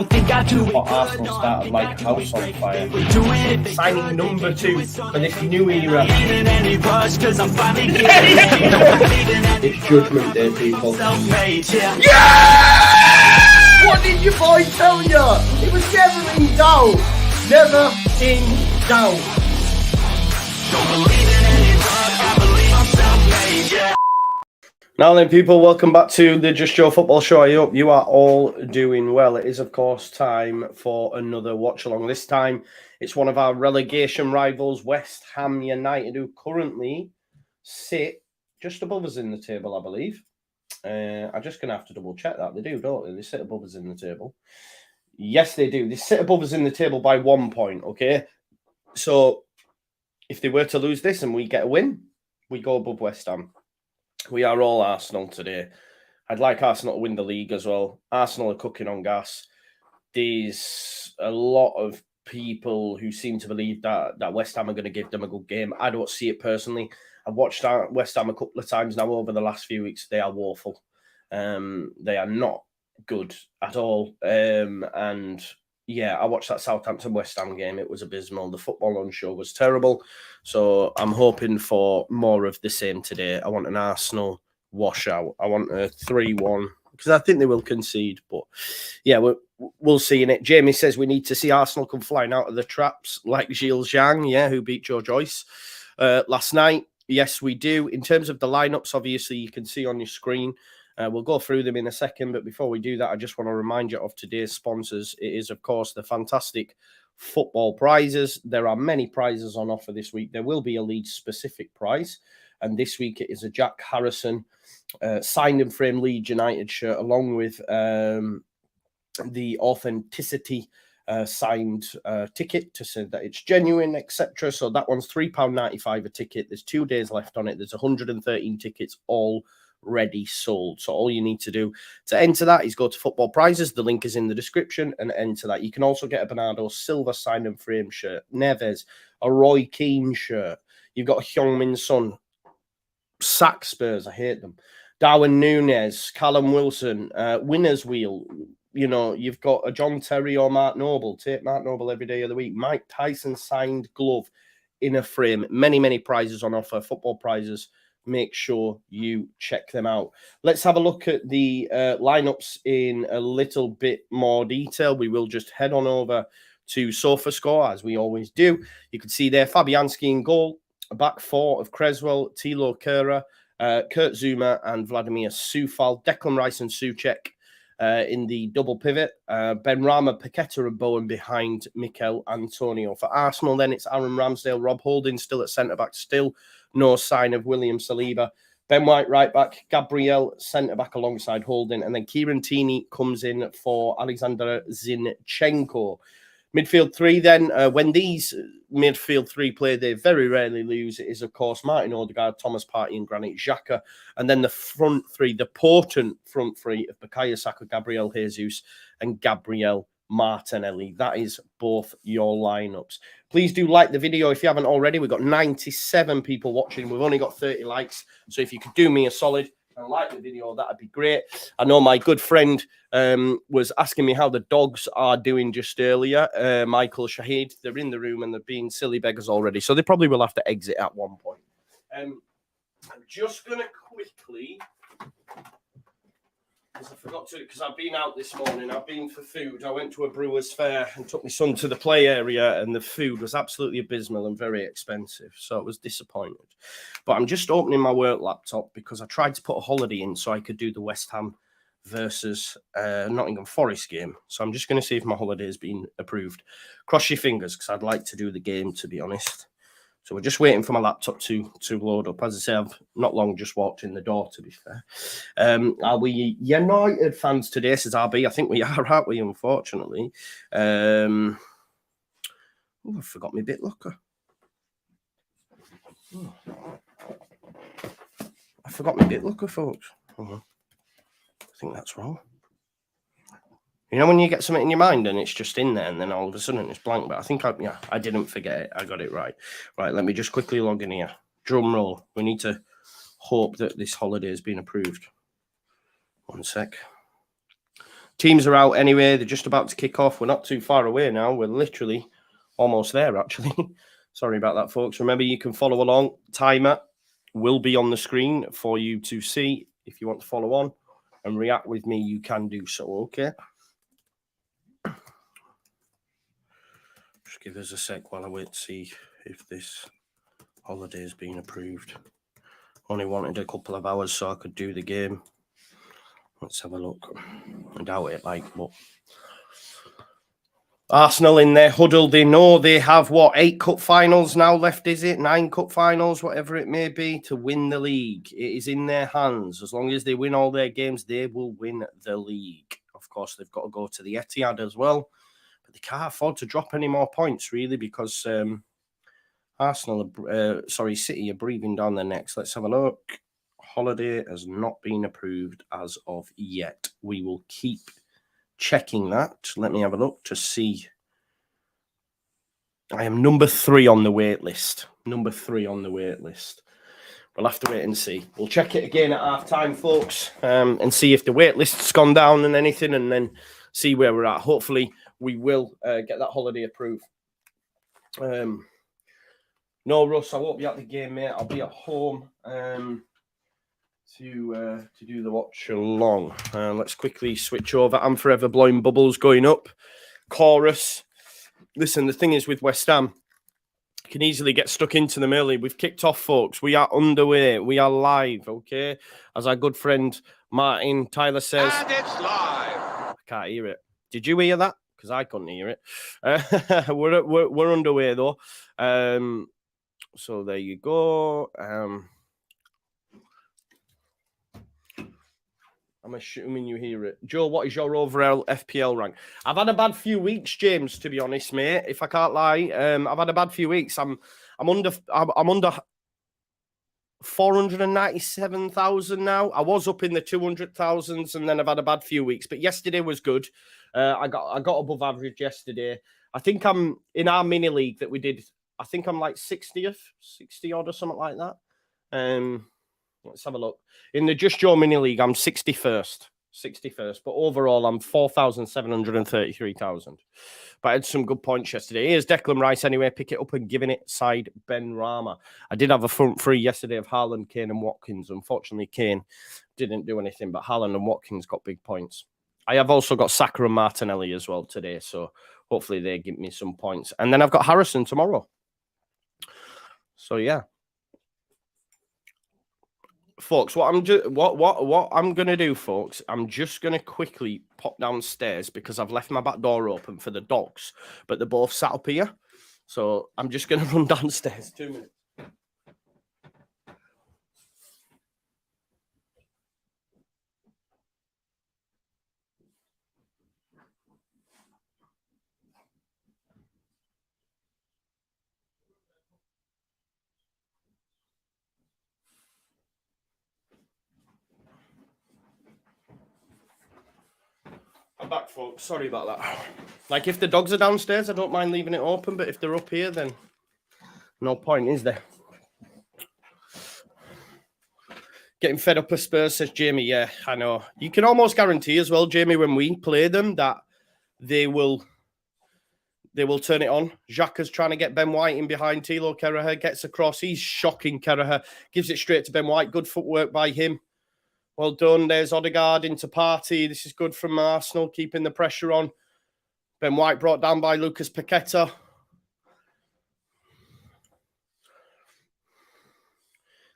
don't think I do it. But Arsenal started like a house on fire. Signing number 2 for this new era. It's Judgment Day, people. Yeah! What did your boy tell you? It was never in doubt. Never in doubt. Don't believe in any love, I believe I'm self-made, yeah. Now then, people, welcome back to the Just Joe Football Show. I hope you are all doing well. It is, of course, time for another watch-along. This time, it's one of our relegation rivals, West Ham United, who currently sit just above us in the table, I believe. I'm just going to have to double-check that. They do, don't they? They sit above us in the table. Yes, they do. They sit above us in the table by 1 point, okay? So, if they were to lose this and we get a win, we go above West Ham. We are all Arsenal today. I'd like Arsenal to win the league as well. Arsenal are cooking on gas. There's a lot of people who seem to believe that West Ham are going to give them a good game. I don't see it personally. I've watched West Ham a couple of times now over the last few weeks. They are woeful. They are not good at all. And yeah, I watched that Southampton West Ham game. It was abysmal. The football on show was terrible. So I'm hoping for more of the same today. I want an Arsenal washout. I want a 3-1 because I think they will concede. But yeah, we'll see in it. Jamie says we need to see Arsenal come flying out of the traps like Gilles Zhang, yeah, who beat Joe Joyce last night. Yes, we do. In terms of the lineups, obviously, you can see on your screen. We'll go through them in a second, but before we do that, I just want to remind you of today's sponsors. It is, of course, the fantastic football prizes. There are many prizes on offer this week. There will be a Leeds-specific prize, and this week it is a Jack Harrison signed and framed Leeds United shirt, along with the authenticity signed ticket to say that it's genuine, etc. So that one's £3.95 a ticket. There's 2 days left on it. There's 113 tickets already sold. So all you need to do to enter that is go to Football Prizes. The link is in the description and enter that. You can also get a Bernardo Silva signed and frame shirt, Neves, a Roy Keane shirt. You've got a Heung-min Son, sack Spurs, I hate them. Darwin Núñez, Callum Wilson, Winner's Wheel. You know, you've got a John Terry or Mark Noble. Take Mark Noble every day of the week. Mike Tyson signed glove in a frame. Many, many prizes on offer. Football prizes. Make sure you check them out. Let's have a look at the lineups in a little bit more detail. We will just head on over to SofaScore, as we always do. You can see there Fabianski in goal, a back four of Creswell, Thilo Kehrer, Kurt Zuma, and Vladimir Soufal. Declan Rice and Souček in the double pivot. Benrahma, Paqueta, and Bowen behind Mikel Antonio. For Arsenal, then it's Aaron Ramsdale, Rob Holding still at centre-back, still no sign of William Saliba. Ben White, right back. Gabriel, centre-back alongside Holding. And then Kieran Tierney comes in for Alexander Zinchenko. Midfield three, then, when these midfield three play, they very rarely lose. It is, of course, Martin Odegaard, Thomas Partey, and Granit Xhaka. And then the front three, the potent front three of Bukayo Saka, Gabriel Jesus, and Gabriel Martinelli. That is both your lineups. Please do like the video if you haven't already. We've got 97 people watching. We've only got 30 likes. So if you could do me a solid and like the video, that'd be great. I know my good friend was asking me how the dogs are doing just earlier. Michael Shahid, they're in the room and they're being silly beggars already. So they probably will have to exit at one point. I'm just going to quickly, because I forgot to, because I've been out this morning. I've been for food. I went to a brewer's fair and took my son to the play area, and the food was absolutely abysmal and very expensive. So I was disappointed. But I'm just opening my work laptop because I tried to put a holiday in so I could do the West Ham versus Nottingham Forest game. So I'm just going to see if my holiday has been approved. Cross your fingers because I'd like to do the game, to be honest. So we're just waiting for my laptop to load up. As I say, I've not long just walked in the door, to be fair. Are we United fans today, says RB? I think we are, aren't we, unfortunately? I forgot my BitLocker. I forgot my BitLocker, folks. I think that's wrong. You know when you get something in your mind and it's just in there and then all of a sudden it's blank, but I think I didn't forget it. I got it right. Right, let me just quickly log in here. Drum roll. We need to hope that this holiday has been approved. One sec. Teams are out anyway. They're just about to kick off. We're not too far away now. We're literally almost there, actually. Sorry about that, folks. Remember, you can follow along. Timer will be on the screen for you to see. If you want to follow on and react with me, you can do so, okay? Just give us a sec while I wait to see if this holiday has been approved. Only wanted a couple of hours so I could do the game. Let's have a look. I doubt it, but Arsenal in their huddle, they know they have, 8 cup finals now left, is it? 9 cup finals, whatever it may be, to win the league. It is in their hands. As long as they win all their games, they will win the league. Of course, they've got to go to the Etihad as well. But they can't afford to drop any more points, really, because City are breathing down their necks. Let's have a look. Holiday has not been approved as of yet. We will keep checking that. Let me have a look to see. I am number 3 on the wait list. Number 3 on the wait list. We'll have to wait and see. We'll check it again at half time, folks, and see if the wait list's gone down and anything, and then see where we're at. Hopefully, we will get that holiday approved. No, Russ, I won't be at the game, mate. I'll be at home to do the watch along. Let's quickly switch over. I'm forever blowing bubbles going up. Chorus. Listen, the thing is with West Ham, you can easily get stuck into them early. We've kicked off, folks. We are underway. We are live, okay? As our good friend Martin Tyler says. And it's live. I can't hear it. Did you hear that? Because I couldn't hear it. We're underway, though. So there you go. I'm assuming you hear it. Joe, what is your overall FPL rank? I've had a bad few weeks, James, to be honest, mate. If I can't lie, I've had a bad few weeks. I'm under 497,000 now. I was up in the 200,000s, and then I've had a bad few weeks. But yesterday was good. I got above average yesterday. I think I'm in our mini league that we did. I think I'm like 60 odd or something like that. Let's have a look. In the Just Joe mini league, I'm 61st. But overall, I'm 4,733,000. But I had some good points yesterday. Here's Declan Rice anyway. Pick it up and giving it side Ben Rama. I did have a front three yesterday of Haaland, Kane and Watkins. Unfortunately, Kane didn't do anything, but Haaland and Watkins got big points. I have also got Saka and Martinelli as well today, so hopefully they give me some points. And then I've got Harrison tomorrow. So, yeah. Folks, what I'm going to do, folks, I'm just going to quickly pop downstairs because I've left my back door open for the dogs, but they're both sat up here. So I'm just going to run downstairs. 2 minutes. I'm back, folks. Sorry about that. Like, if the dogs are downstairs, I don't mind leaving it open, but if they're up here, then no point, is there? Getting fed up with Spurs, says Jamie. Yeah, I know. You can almost guarantee as well, Jamie, when we play them, that they will turn it on. Xhaka's trying to get Ben White in behind. Thilo Kehrer gets across. He's shocking, Kehrer. Gives it straight to Ben White. Good footwork by him. Well done. There's Odegaard into Partey. This is good from Arsenal, keeping the pressure on. Ben White brought down by Lucas Paqueta.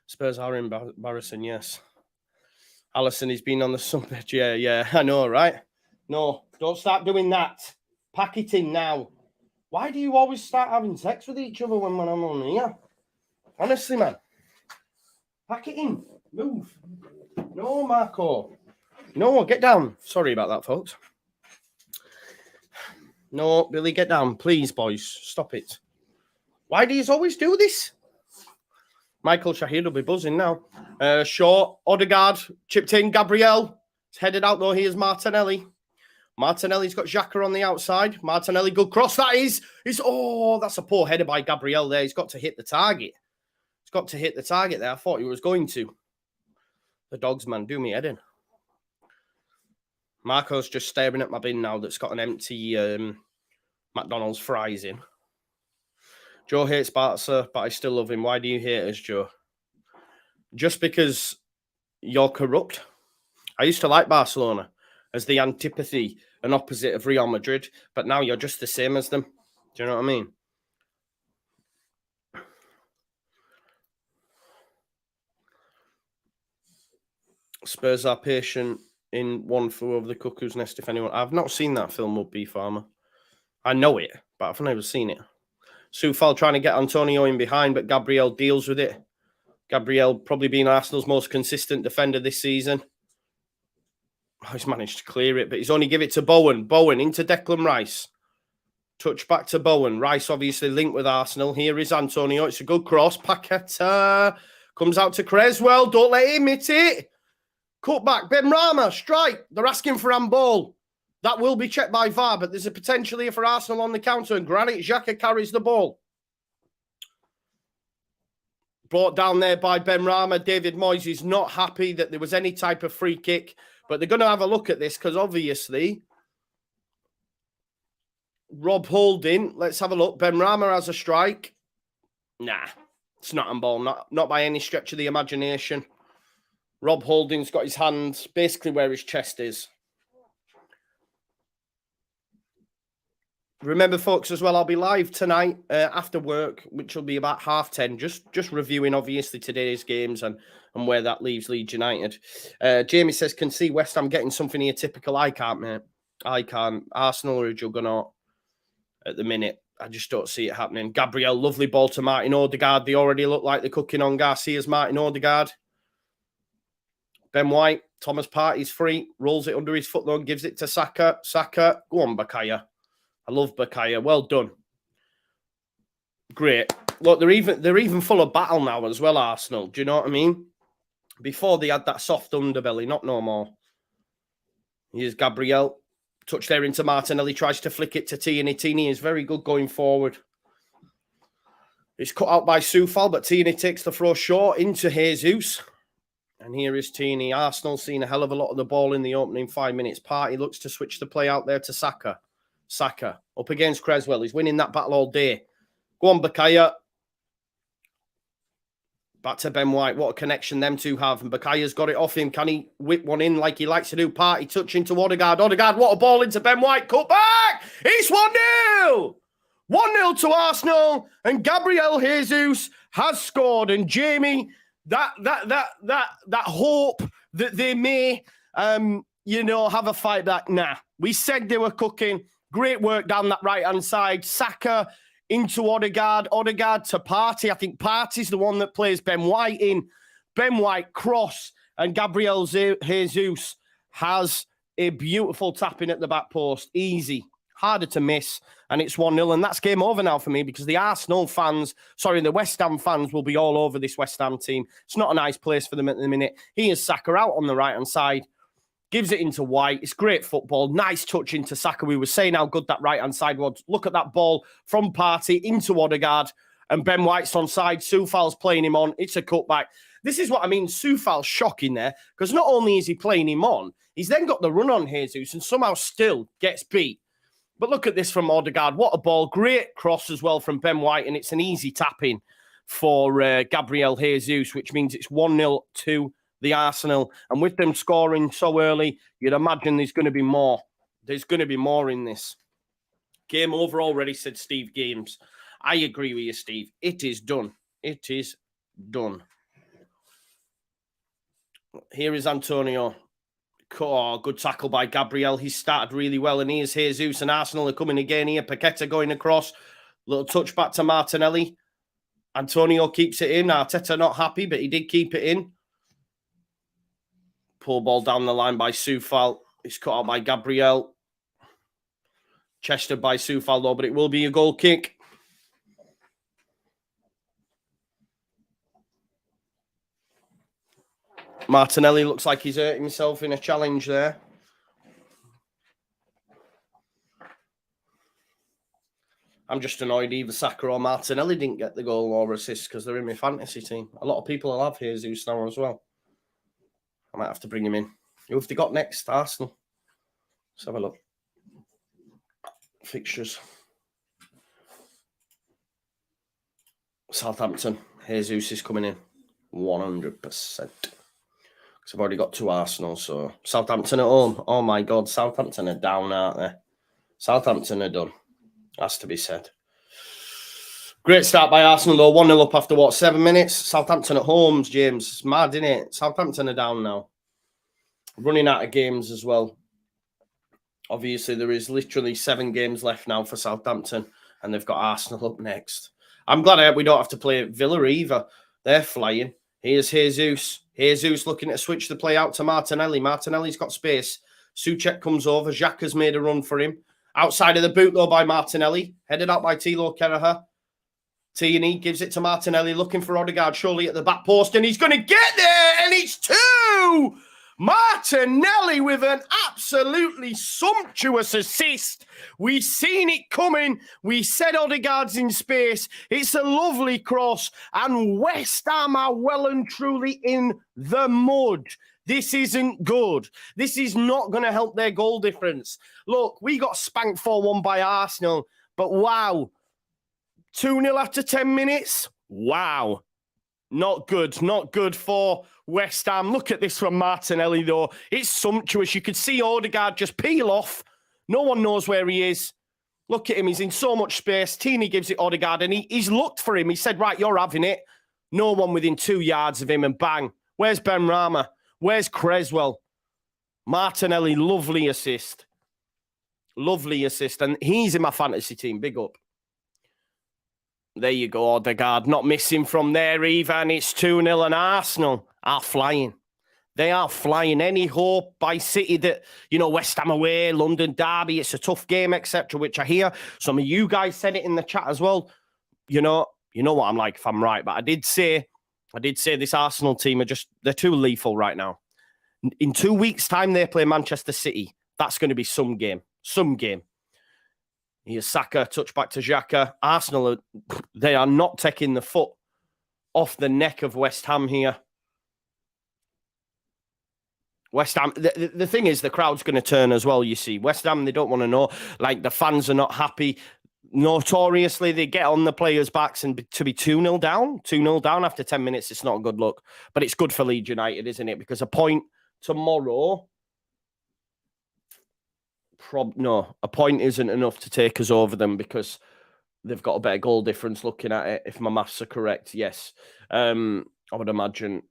Spurs are embarrassing, yes. Alisson, he's been on the sunbed. Yeah, I know, right? No, don't start doing that. Pack it in now. Why do you always start having sex with each other when I'm on here? Honestly, man. Pack it in. Move. No, Marco. No, get down. Sorry about that, folks. No, Billy, get down. Please, boys. Stop it. Why do you always do this? Michael Shahid will be buzzing now. Shaw, Odegaard, chipped in. Gabriel. It's headed out, though. Here's Martinelli. Martinelli's got Xhaka on the outside. Martinelli, good cross. That is. That's a poor header by Gabriel there. He's got to hit the target. He's got to hit the target there. I thought he was going to. The dogs, man, do me head in. Marco's just staring at my bin now that's got an empty McDonald's fries in. Joe hates Barca, but I still love him. Why do you hate us, Joe? Just because you're corrupt. I used to like Barcelona as the antipathy and opposite of Real Madrid, but now you're just the same as them. Do you know what I mean? Spurs are patient in One Flew Over the Cuckoo's Nest, if anyone... I've not seen that film, Would-Be Farmer. I know it, but I've never seen it. Soufal trying to get Antonio in behind, but Gabriel deals with it. Gabriel probably being Arsenal's most consistent defender this season. Oh, he's managed to clear it, but he's only give it to Bowen. Bowen into Declan Rice. Touch back to Bowen. Rice obviously linked with Arsenal. Here is Antonio. It's a good cross. Paqueta comes out to Creswell. Don't let him hit it. Cut back. Benrahma. Strike. They're asking for handball. That will be checked by VAR, but there's a potential here for Arsenal on the counter, and Granit Xhaka carries the ball. Brought down there by Benrahma. David Moyes is not happy that there was any type of free kick, but they're going to have a look at this because obviously Rob Holding, let's have a look. Benrahma has a strike. Nah, it's not handball, not by any stretch of the imagination. Rob Holding's got his hands basically where his chest is. Remember, folks, as well, I'll be live tonight after work, which will be about 10:30, just reviewing, obviously, today's games and where that leaves Leeds United. Jamie says, can see West Ham getting something here typical. I can't, mate. I can't. Arsenal are a juggernaut at the minute. I just don't see it happening. Gabriel, lovely ball to Martin Odegaard. They already look like they're cooking on Garcia's Martin Odegaard. Ben White, Thomas Partey's free, rolls it under his foot, though, and gives it to Saka. Saka, go on, Bakaya. I love Bakaya. Well done. Great. Look, they're even full of battle now as well, Arsenal. Do you know what I mean? Before they had that soft underbelly, not no more. Here's Gabriel. Touch there into Martinelli. Tries to flick it to Tierney. Tierney is very good going forward. It's cut out by Soufal, but Tierney takes the throw short into Jesus. And here is Tierney. Arsenal seeing a hell of a lot of the ball in the opening 5 minutes. Partey looks to switch the play out there to Saka. Saka up against Creswell. He's winning that battle all day. Go on, Bakaya. Back to Ben White. What a connection them two have. And Bakaya's got it off him. Can he whip one in like he likes to do? Partey touching to Odegaard. Odegaard, what a ball into Ben White. Cut back. It's 1-0. 1-0 to Arsenal. And Gabriel Jesus has scored. And Jamie, that hope that they may, have a fight back. Nah, we said they were cooking. Great work down that right-hand side. Saka into Odegaard. Odegaard to Partey. I think Partey's the one that plays Ben White in. Ben White cross. And Gabriel Jesus has a beautiful tapping at the back post. Easy. Harder to miss. And it's 1-0. And that's game over now for me because the the West Ham fans will be all over this West Ham team. It's not a nice place for them at the minute. He is Saka out on the right-hand side. Gives it into White. It's great football. Nice touch into Saka. We were saying how good that right-hand side was. Look at that ball from Partey into Odegaard. And Ben White's on side. Soufal's playing him on. It's a cutback. This is what I mean. Soufal's shocking there. Because not only is he playing him on, he's then got the run on Jesus and somehow still gets beat. But look at this from Odegaard. What a ball. Great cross as well from Ben White. And it's an easy tap-in for Gabriel Jesus, which means it's 1-0 to the Arsenal. And with them scoring so early, you'd imagine there's going to be more. There's going to be more in this. Game over already, said Steve Games. I agree with you, Steve. It is done. It is done. Here is Antonio. Oh, good tackle by Gabriel. He started really well. And here's Jesus and Arsenal are coming again here. Paqueta going across. Little touch back to Martinelli. Antonio keeps it in. Arteta not happy, but he did keep it in. Pull ball down the line by Soufal. It's cut out by Gabriel. Chested by Soufal, though, but it will be a goal kick. Martinelli looks like he's hurt himself in a challenge there. I'm just annoyed either Saka or Martinelli didn't get the goal or assist because they're in my fantasy team. A lot of people will have Jesus now as well. I might have to bring him in. Who have they got next? Arsenal. Let's have a look. Fixtures. Southampton. Jesus is coming in. 100%. Because I've already got 2 Arsenal, so... Southampton at home. Oh, my God. Southampton are down, aren't they? Southampton are done. Has to be said. Great start by Arsenal, though. 1-0 up after, what, 7 minutes? Southampton at home, James. It's mad, isn't it? Southampton are down now. Running out of games as well. Obviously, there is literally 7 games left now for Southampton, and they've got Arsenal up next. I'm glad we don't have to play Villa either. They're flying. Here's Jesus. Jesus looking to switch the play out to Martinelli. Martinelli's got space. Souček comes over. Xhaka's made a run for him. Outside of the boot, though, by Martinelli. Headed out by Thilo Kehrer. Tierney gives it to Martinelli, looking for Odegaard, surely at the back post, and he's going to get there, and it's 2! Martinelli with an absolutely sumptuous assist. We've seen it coming. We said Odegaard's in space. It's a lovely cross, and West Ham are well and truly in the mud. This isn't good. This is not going to help their goal difference. Look, we got spanked 4-1 by Arsenal, but wow. 2-0 after 10 minutes? Wow. Not good. Not good for West Ham. Look at this from Martinelli, though. It's sumptuous. You could see Odegaard just peel off. No one knows where he is. Look at him. He's in so much space. Tierney gives it Odegaard, and he's looked for him. He said, right, you're having it. No one within 2 yards of him, and bang. Where's Benrahma? Where's Creswell? Martinelli, lovely assist. Lovely assist. And he's in my fantasy team. Big up. There you go, Odegaard. Not missing from there either. And it's 2-0 and Arsenal are flying. They are flying. Any hope by City that, West Ham away, London derby, it's a tough game, etc., which I hear. Some of you guys said it in the chat as well. You know what I'm like if I'm right. But I did say this Arsenal team they're too lethal right now. In 2 weeks' time, they play Manchester City. That's going to be some game. Some game. Here's Saka, touch back to Xhaka. Arsenal, they are not taking the foot off the neck of West Ham here. West Ham, the thing is, the crowd's going to turn as well, you see. West Ham, they don't want to know. Like, the fans are not happy. Notoriously, they get on the players' backs, and to be 2-0 down after 10 minutes, it's not a good look. But it's good for Leeds United, isn't it? Because a point tomorrow... a point isn't enough to take us over them because they've got a better goal difference looking at it. If my maths are correct, yes. I would imagine,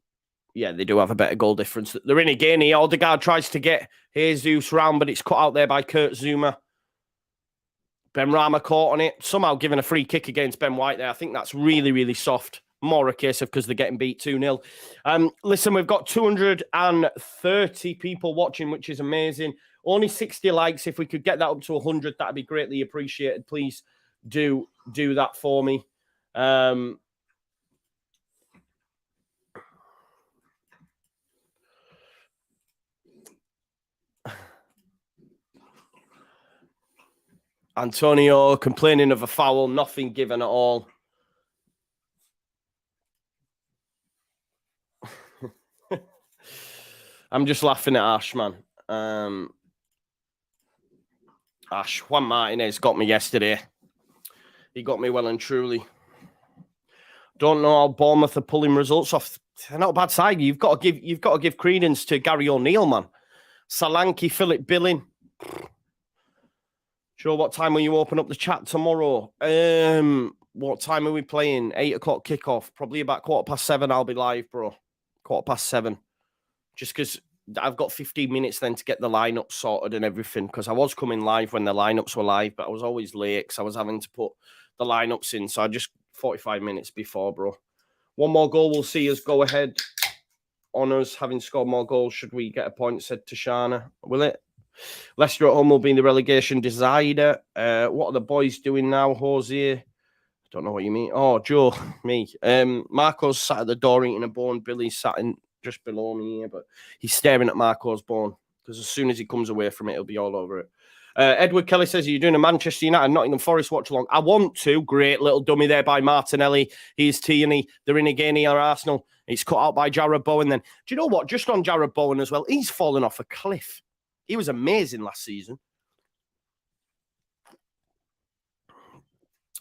yeah, they do have a better goal difference. They're in again here. Odegaard tries to get Jesus round, but it's cut out there by Kurt Zouma. Benrahma caught on it. Somehow given a free kick against Ben White there. I think that's really, really soft. More a case of because they're getting beat 2-0. Listen, we've got 230 people watching, which is amazing. Only 60 likes. If we could get that up to 100, that'd be greatly appreciated. Please do that for me. Antonio complaining of a foul, nothing given at all. I'm just laughing at Ash, man. Juan Martinez got me yesterday. He got me well and truly. Don't know how Bournemouth are pulling results off. They're not a bad side. You've got to give credence to Gary O'Neill, man. Solanke, Philip Billing. Sure, what time will you open up the chat tomorrow? What time are we playing? 8 o'clock kickoff. Probably about 7:15 I'll be live, bro. 7:15. Just because I've got 15 minutes then to get the lineup sorted and everything, because I was coming live when the lineups were live, but I was always late because I was having to put the lineups in. So I just 45 minutes before, bro. One more goal will see us go ahead on us having scored more goals. Should we get a point, said Tashana. Will it? Leicester at home will be in the relegation decider. What are the boys doing now, Jose? I don't know what you mean. Oh, Joe, me. Marco's sat at the door eating a bone. Billy's sat in just below me here, but he's staring at Marco's bone because as soon as he comes away from it, he'll be all over it. Edward Kelly says, are you doing a Manchester United Nottingham Forest watch along? I want to. Great little dummy there by Martinelli. Here's Tierney. They're in again here, Arsenal. It's cut out by Jarrod Bowen then. Do you know what? Just on Jarrod Bowen as well, he's fallen off a cliff. He was amazing last season.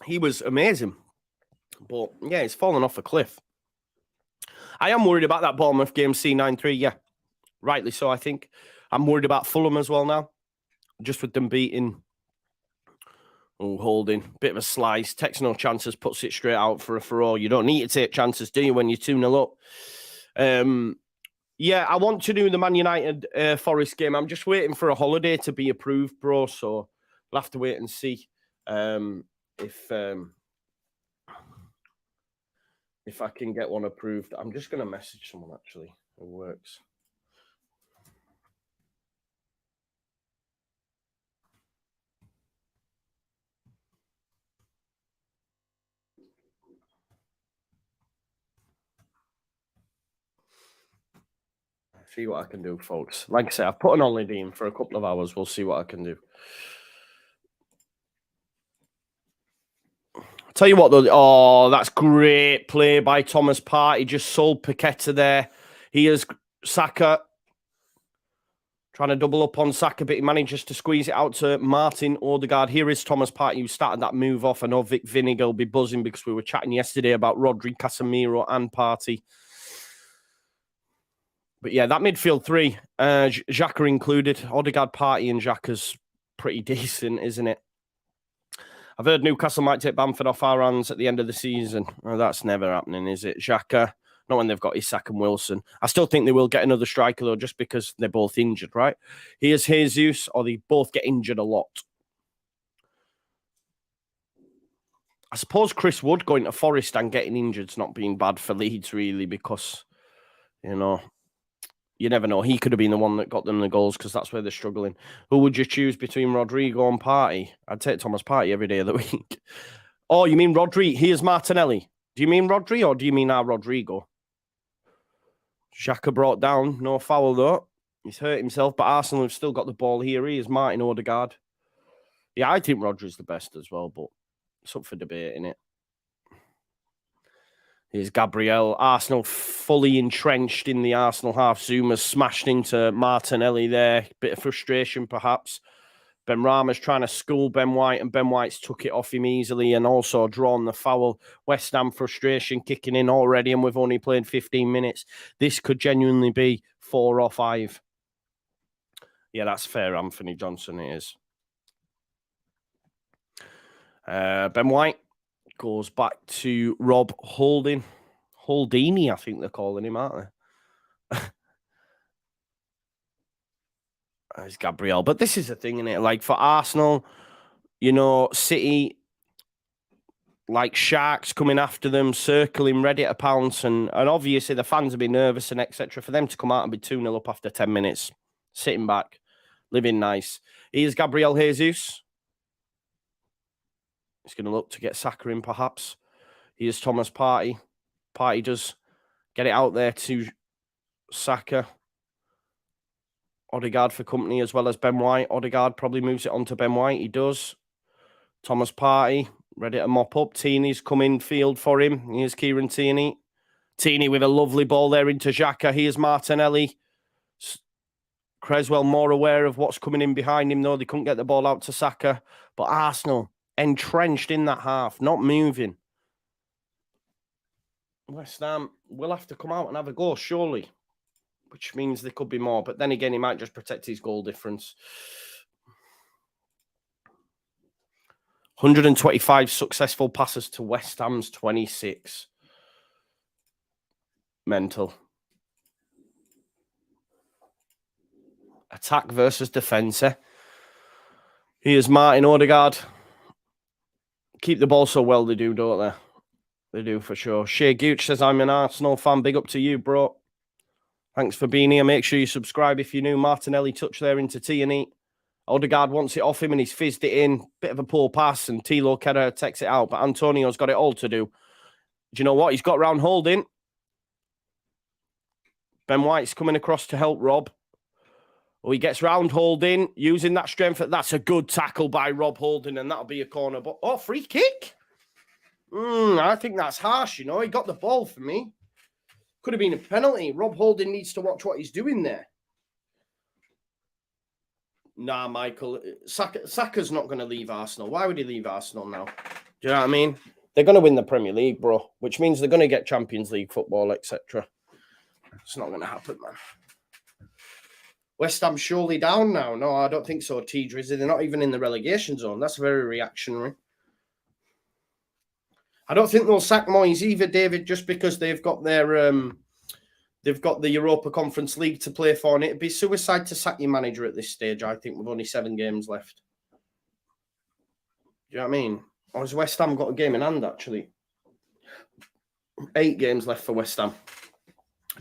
He was amazing. But, yeah, he's fallen off a cliff. I am worried about that Bournemouth game, C9-3, yeah. Rightly so, I think. I'm worried about Fulham as well now. Just with them beating... Oh, Holding. Bit of a slice. Takes no chances, puts it straight out for a throw. You don't need to take chances, do you, when you're 2-0 up? Yeah, I want to do the Man United Forest game. I'm just waiting for a holiday to be approved, bro. So we'll have to wait and see if I can get one approved. I'm just going to message someone, actually, who works. See what I can do, folks. Like I said, I've put an holiday in for a couple of hours. We'll see what I can do. Tell you what, though. Oh, that's great play by Thomas Partey. Just sold Paqueta there. He is Saka trying to double up on Saka, but he manages to squeeze it out to Martin Odegaard. Here is Thomas Partey, who started that move off. I know Vic Vinegar will be buzzing because we were chatting yesterday about Rodri, Casemiro, and Partey. But yeah, that midfield three, Xhaka included. Odegaard, Partey, and Xhaka's pretty decent, isn't it? I've heard Newcastle might take Bamford off our hands at the end of the season. Well, that's never happening, is it? Xhaka, not when they've got Isak and Wilson. I still think they will get another striker, though, just because they're both injured, right? Here's Jesus, or they both get injured a lot. I suppose Chris Wood going to Forest and getting injured's not being bad for Leeds, really, because, you know, you never know. He could have been the one that got them the goals because that's where they're struggling. Who would you choose between Rodrigo and Partey? I'd take Thomas Partey every day of the week. Oh, you mean Rodri? Here's Martinelli. Do you mean Rodri or do you mean our Rodrigo? Xhaka brought down. No foul, though. He's hurt himself, but Arsenal have still got the ball here. He is Martin Odegaard. Yeah, I think Rodri's the best as well, but it's up for debate, innit? Here's Gabriel. Arsenal fully entrenched in the Arsenal half. Zuma's smashed into Martinelli there. Bit of frustration, perhaps. Ben Rama's trying to school Ben White, and Ben White's took it off him easily and also drawn the foul. West Ham frustration kicking in already, and we've only played 15 minutes. This could genuinely be 4 or 5. Yeah, that's fair, Anthony Johnson, it is. Ben White goes back to Rob Holding. Holdini, I think they're calling him, aren't they? It's Gabriel. But this is the thing, isn't it? Like, for Arsenal, you know, City, like sharks coming after them, circling, ready to pounce. And obviously the fans will be nervous and etc. For them to come out and be 2-0 up after 10 minutes, sitting back, living nice. Here's Gabriel Jesus. He's going to look to get Saka in, perhaps. Here's Thomas Partey. Partey does get it out there to Saka. Odegaard for company as well as Ben White. Odegaard probably moves it on to Ben White. He does. Thomas Partey ready to mop up. Teeny's come in field for him. Here's Kieran Tierney. Tierney with a lovely ball there into Xhaka. Here's Martinelli. Creswell more aware of what's coming in behind him, though. They couldn't get the ball out to Saka. But Arsenal entrenched in that half, not moving. West Ham will have to come out and have a go, surely. Which means there could be more. But then again, he might just protect his goal difference. 125 successful passes to West Ham's 26. Mental. Attack versus defence. Here's Martin Odegaard. Keep the ball so well, they do, don't they? They do, for sure. Shea Gooch says, I'm an Arsenal fan. Big up to you, bro. Thanks for being here. Make sure you subscribe if you're new. Martinelli touch there into Tierney. Odegaard wants it off him and he's fizzed it in. Bit of a poor pass and Thilo Kehrer takes it out. But Antonio's got it all to do. Do you know what? He's got round Holding. Ben White's coming across to help Rob. Oh, he gets round Holding, using that strength. That's a good tackle by Rob Holding, and that'll be a corner. But oh, free kick? I think that's harsh, you know. He got the ball for me. Could have been a penalty. Rob Holding needs to watch what he's doing there. Nah, Michael. Saka's not going to leave Arsenal. Why would he leave Arsenal now? Do you know what I mean? They're going to win the Premier League, bro, which means they're going to get Champions League football, etc. It's not going to happen, man. West Ham surely down now. No, I don't think so, T Drizzy. They're not even in the relegation zone. That's very reactionary. I don't think they'll sack Moyes either, David, just because they've got their they've got the Europa Conference League to play for, and it'd be suicide to sack your manager at this stage, I think, with only 7 games left. Do you know what I mean? Or has West Ham got a game in hand, actually? 8 games left for West Ham.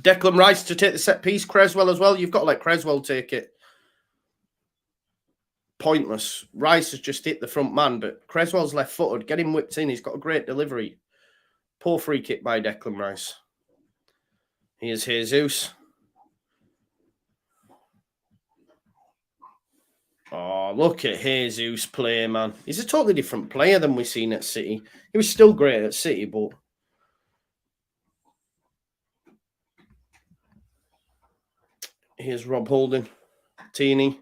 Declan Rice to take the set piece. Creswell as well. You've got to let Creswell take it. Pointless. Rice has just hit the front man, but Creswell's left-footed. Get him whipped in. He's got a great delivery. Poor free kick by Declan Rice. Here's Jesus. Oh, look at Jesus play, man. He's a totally different player than we've seen at City. He was still great at City, but... Here's Rob Holding. Teeny.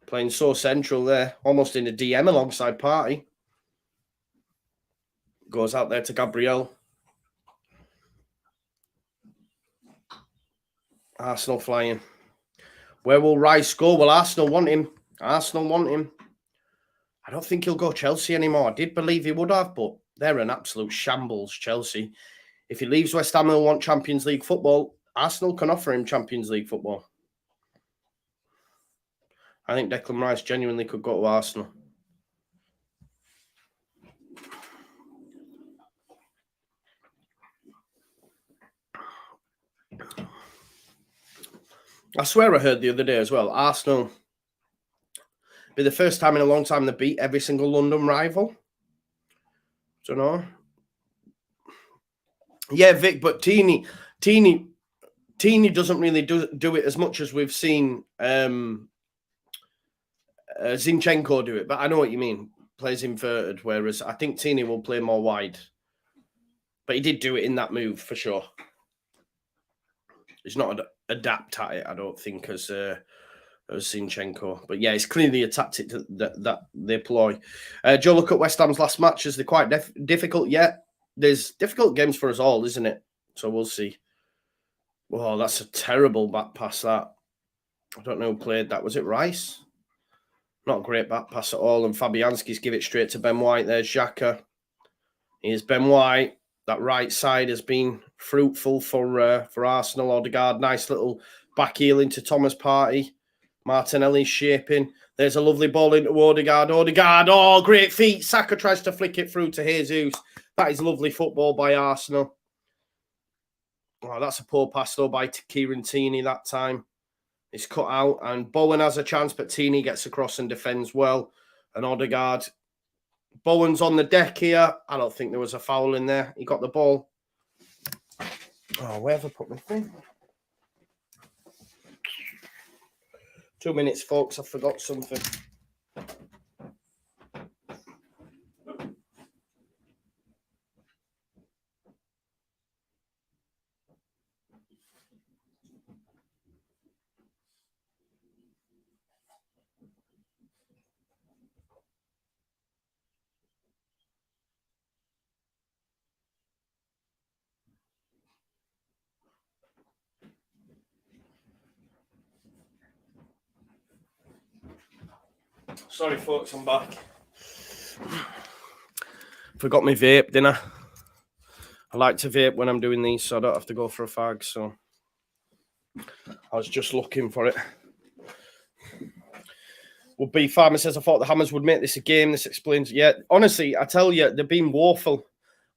Playing so central there. Almost in a DM alongside Partey. Goes out there to Gabriel. Arsenal flying. Where will Rice go? Well, Arsenal want him. Arsenal want him. I don't think he'll go Chelsea anymore. I did believe he would have, but they're an absolute shambles, Chelsea. If he leaves West Ham, he'll want Champions League football. Arsenal can offer him Champions League football. I think Declan Rice genuinely could go to Arsenal. I swear I heard the other day as well, Arsenal be the first time in a long time they beat every single London rival. Don't know. Yeah, Vic, but Teeny doesn't really do it as much as we've seen Zinchenko do it. But I know what you mean. Plays inverted, whereas I think Teeny will play more wide. But he did do it in that move for sure. He's not adapt at it, I don't think, as Zinchenko. But yeah, it's clearly a tactic that they employ. Joe, look at West Ham's last matches. They're quite difficult yet. There's difficult games for us all, isn't it? So we'll see. Oh, that's a terrible back pass, that. I don't know who played that. Was it Rice? Not a great back pass at all. And Fabianski's give it straight to Ben White. There's Xhaka. Here's Ben White. That right side has been fruitful for Arsenal. Odegaard, nice little back heel into Thomas Partey. Martinelli's shaping. There's a lovely ball into Odegaard. Odegaard, oh, great feet. Saka tries to flick it through to Jesus. That is lovely football by Arsenal. Oh, that's a poor pass, though, by Kieran Tierney that time. It's cut out, and Bowen has a chance, but Tierney gets across and defends well. And Odegaard... Bowen's on the deck here. I don't think there was a foul in there. He got the ball. Oh, where have I put my thing? 2 minutes, folks. I forgot something. Sorry, folks, I'm back. Forgot my vape, didn't I? I like to vape when I'm doing these, so I don't have to go for a fag, so I was just looking for it. Well, B Farmer says, I thought the Hammers would make this a game. This explains. Yeah, honestly, I tell you, they've been woeful.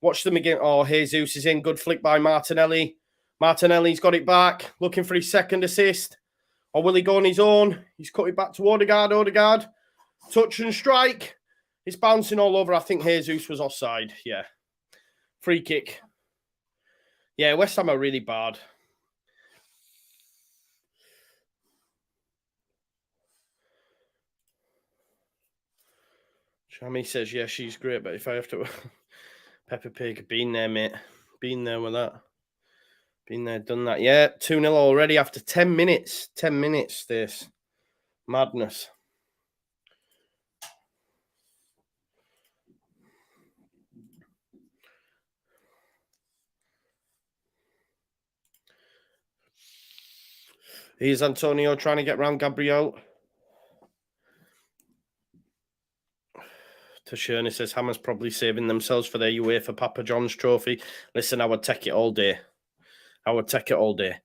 Watch them again. Oh, Jesus is in. Good flick by Martinelli. Martinelli's got it back. Looking for his second assist. Or will he go on his own? He's cut it back to Odegaard. Odegaard. Touch and strike. It's bouncing all over. I think Jesus was offside. Yeah. Free kick. Yeah, West Ham are really bad. Shami says, yeah, she's great, but if I have to... Peppa Pig, been there, mate. Been there with that. Been there, done that. Yeah, 2-0 already after 10 minutes. 10 minutes, this. Madness. Here's Antonio trying to get round Gabriel. Tashirny says Hammer's probably saving themselves for their UEFA Papa John's trophy. Listen, I would take it all day. I would take it all day.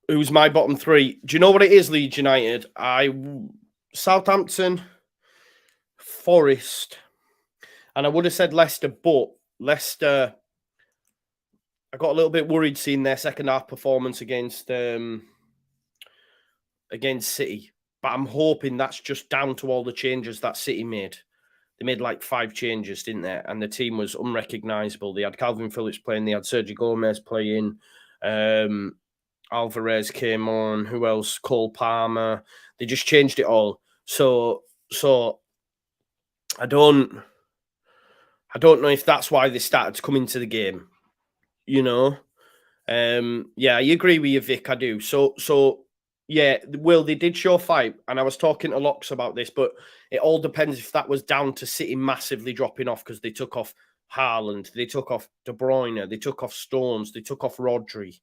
Who's my bottom three? Do you know what it is, Leeds United? Southampton, Forest, and I would have said Leicester, but Leicester, I got a little bit worried seeing their second half performance against City. But I'm hoping that's just down to all the changes that City made. They made like 5 changes, didn't they? And the team was unrecognisable. They had Calvin Phillips playing. They had Sergio Gomez playing. Alvarez came on. Who else? Cole Palmer. They just changed it all. So I don't know if that's why they started to come into the game. You know? Yeah, I agree with you, Vic. I do. So yeah, Will, they did show fight, and I was talking to Locks about this, but it all depends if that was down to City massively dropping off because they took off Haaland, they took off De Bruyne, they took off Stones, they took off Rodri.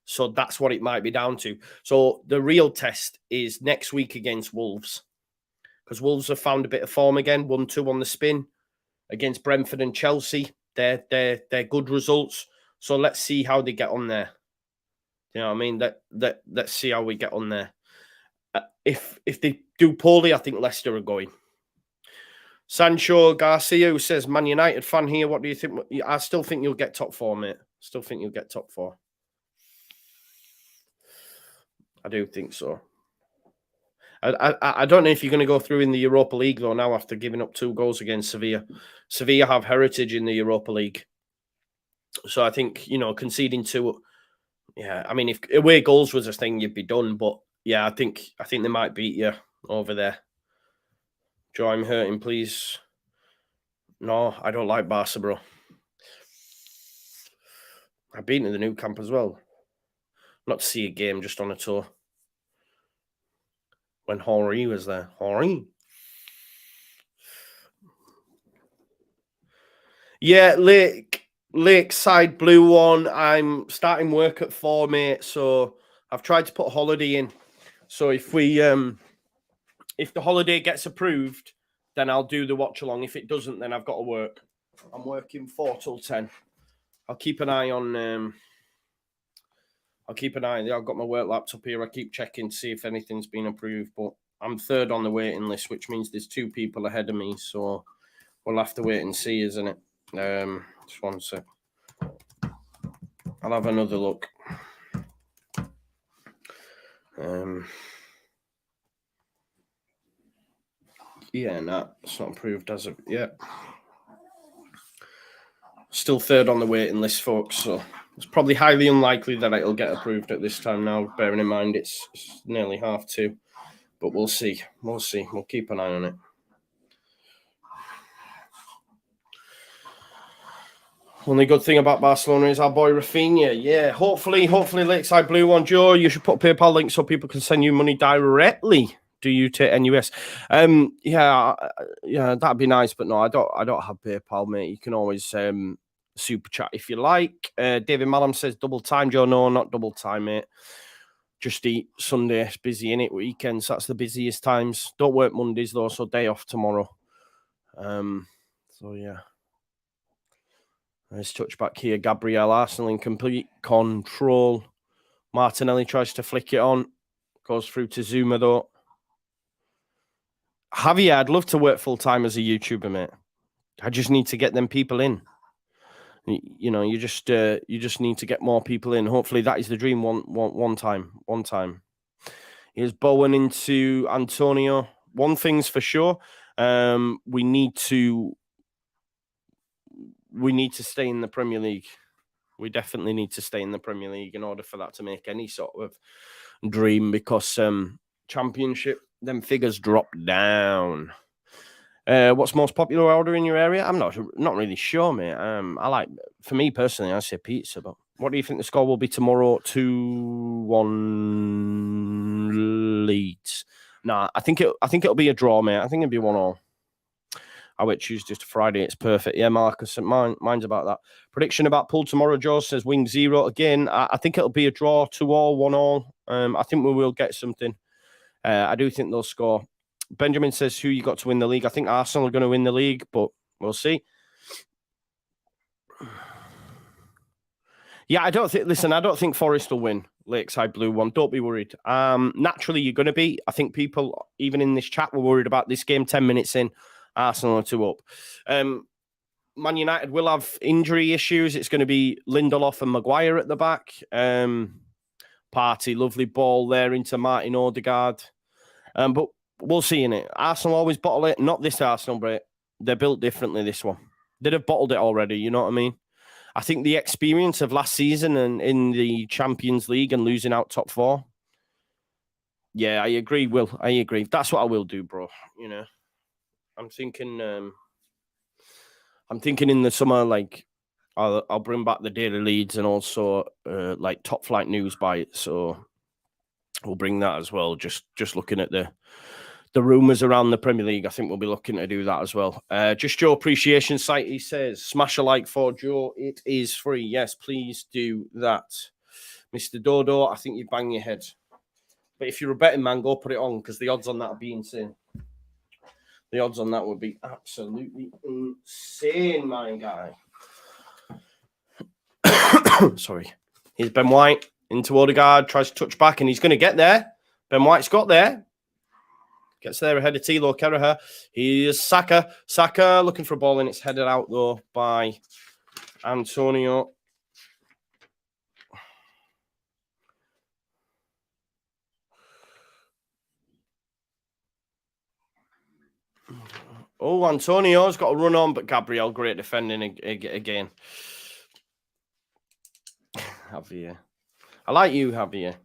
So that's what it might be down to. So the real test is next week against Wolves, because Wolves have found a bit of form again, 1-2 on the spin against Brentford and Chelsea. They're good results. So let's see how they get on there. You know what I mean? Let's see how we get on there. If they do poorly, I think Leicester are going. Sancho Garcia, who says, Man United fan here, what do you think? I still think you'll get top 4, mate. Still think you'll get top 4. I do think so. I don't know if you're going to go through in the Europa League, though, now after giving up 2 goals against Sevilla. Sevilla have heritage in the Europa League. So I think, conceding 2... Yeah, I mean, if away goals was a thing, you'd be done. But yeah, I think they might beat you over there. Joe, I'm hurting, please. No, I don't like Barca, bro. I've been to the new camp as well. Not to see a game, just on a tour. When Henry was there. Henry. Yeah, Lakeside Blue one. I'm starting work at 4, mate. So I've tried to put a holiday in. So if the holiday gets approved, then I'll do the watch along. If it doesn't, then I've got to work. I'm working 4 till 10. I'll keep an eye on. I've got my work laptop here. I keep checking to see if anything's been approved. But I'm 3rd on the waiting list, which means there's 2 people ahead of me. So we'll have to wait and see, isn't it? Just one sec. I'll have another look. Yeah, no, it's not approved as of yet. Still 3rd on the waiting list, folks. So it's probably highly unlikely that it'll get approved at this time now, bearing in mind it's nearly 2:30. But we'll see. We'll keep an eye on it. Only good thing about Barcelona is our boy Rafinha. Yeah, hopefully Lakeside Blue one. Joe, you should put a PayPal link so people can send you money directly. Do you take NUS? Yeah, that'd be nice. But no, I don't have PayPal, mate. You can always super chat if you like. David Mallam says double time. Joe, no, not double time, mate. Just eat Sunday. It's busy, innit? Weekends, that's the busiest times. Don't work Mondays though, so day off tomorrow. So yeah. Nice touchback here. Gabriel, Arsenal in complete control. Martinelli tries to flick it on. Goes through to Zuma, though. Javier, I'd love to work full-time as a YouTuber, mate. I just need to get them people in. You just need to get more people in. Hopefully that is the dream one time. Here's Bowen into Antonio. One thing's for sure. We need to stay in the Premier League. We definitely need to stay in the Premier League in order for that to make any sort of dream, because Championship, them figures drop down. What's most popular order in your area? I'm not really sure, mate. For me personally, I say pizza. But what do you think the score will be tomorrow? 2-1 Leeds. Nah, I think it'll be a draw, mate. I think it'll be 1-1. I wait Tuesday to Friday. It's perfect. Yeah, Marcus, mine's about that. Prediction about pool tomorrow, Joe says wing 0 again. I think it'll be a draw, 2-2, 1-1. I think we will get something. I do think they'll score. Benjamin says who you got to win the league. I think Arsenal are going to win the league, but we'll see. Yeah, I don't think Forest will win Lakeside Blue one. Don't be worried. Naturally, you're going to be. I think people, even in this chat, were worried about this game 10 minutes in. Arsenal are 2 up. Man United will have injury issues. It's going to be Lindelof and Maguire at the back. Partey, lovely ball there into Martin Odegaard. But we'll see in it. Arsenal always bottle it. Not this Arsenal, but they're built differently, this one. They'd have bottled it already, you know what I mean? I think the experience of last season and in the Champions League and losing out top 4. Yeah, I agree, Will. I agree. That's what I will do, bro. You know, I'm thinking in the summer, like, I'll bring back the daily leads and also like top flight news by it. So we'll bring that as well. Just looking at the rumours around the Premier League, I think we'll be looking to do that as well. Just Joe appreciation site, he says, smash a like for Joe. It is free. Yes, please do that. Mr. Dodo, I think you bang your head. But if you're a betting man, go put it on because the odds on that would be insane. The odds on that would be absolutely insane, my guy. Sorry. Here's Ben White into Odegaard, tries to touch back, and he's going to get there. Ben White's got there. Gets there ahead of Tilo Keraher. Here's Saka. Saka looking for a ball, and it's headed out, though, by Antonio. Oh, Antonio's got a run on, but Gabriel, great defending again. Javier. I like you, Javier.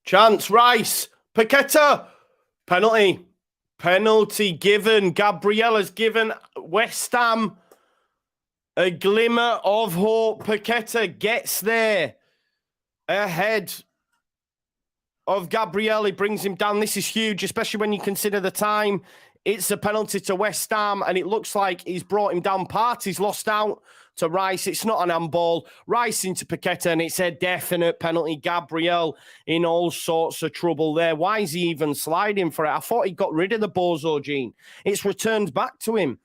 Chance, Rice, Paqueta, penalty given. Gabriel has given West Ham a glimmer of hope. Paqueta gets there ahead of Gabriel. He brings him down. This is huge, especially when you consider the time. It's a penalty to West Ham, and it looks like he's brought him down. Partey's lost out to Rice. It's not an handball. Rice into Paqueta, and it's a definite penalty. Gabriel in all sorts of trouble there. Why is he even sliding for it? I thought he got rid of the bozo gene. It's returned back to him.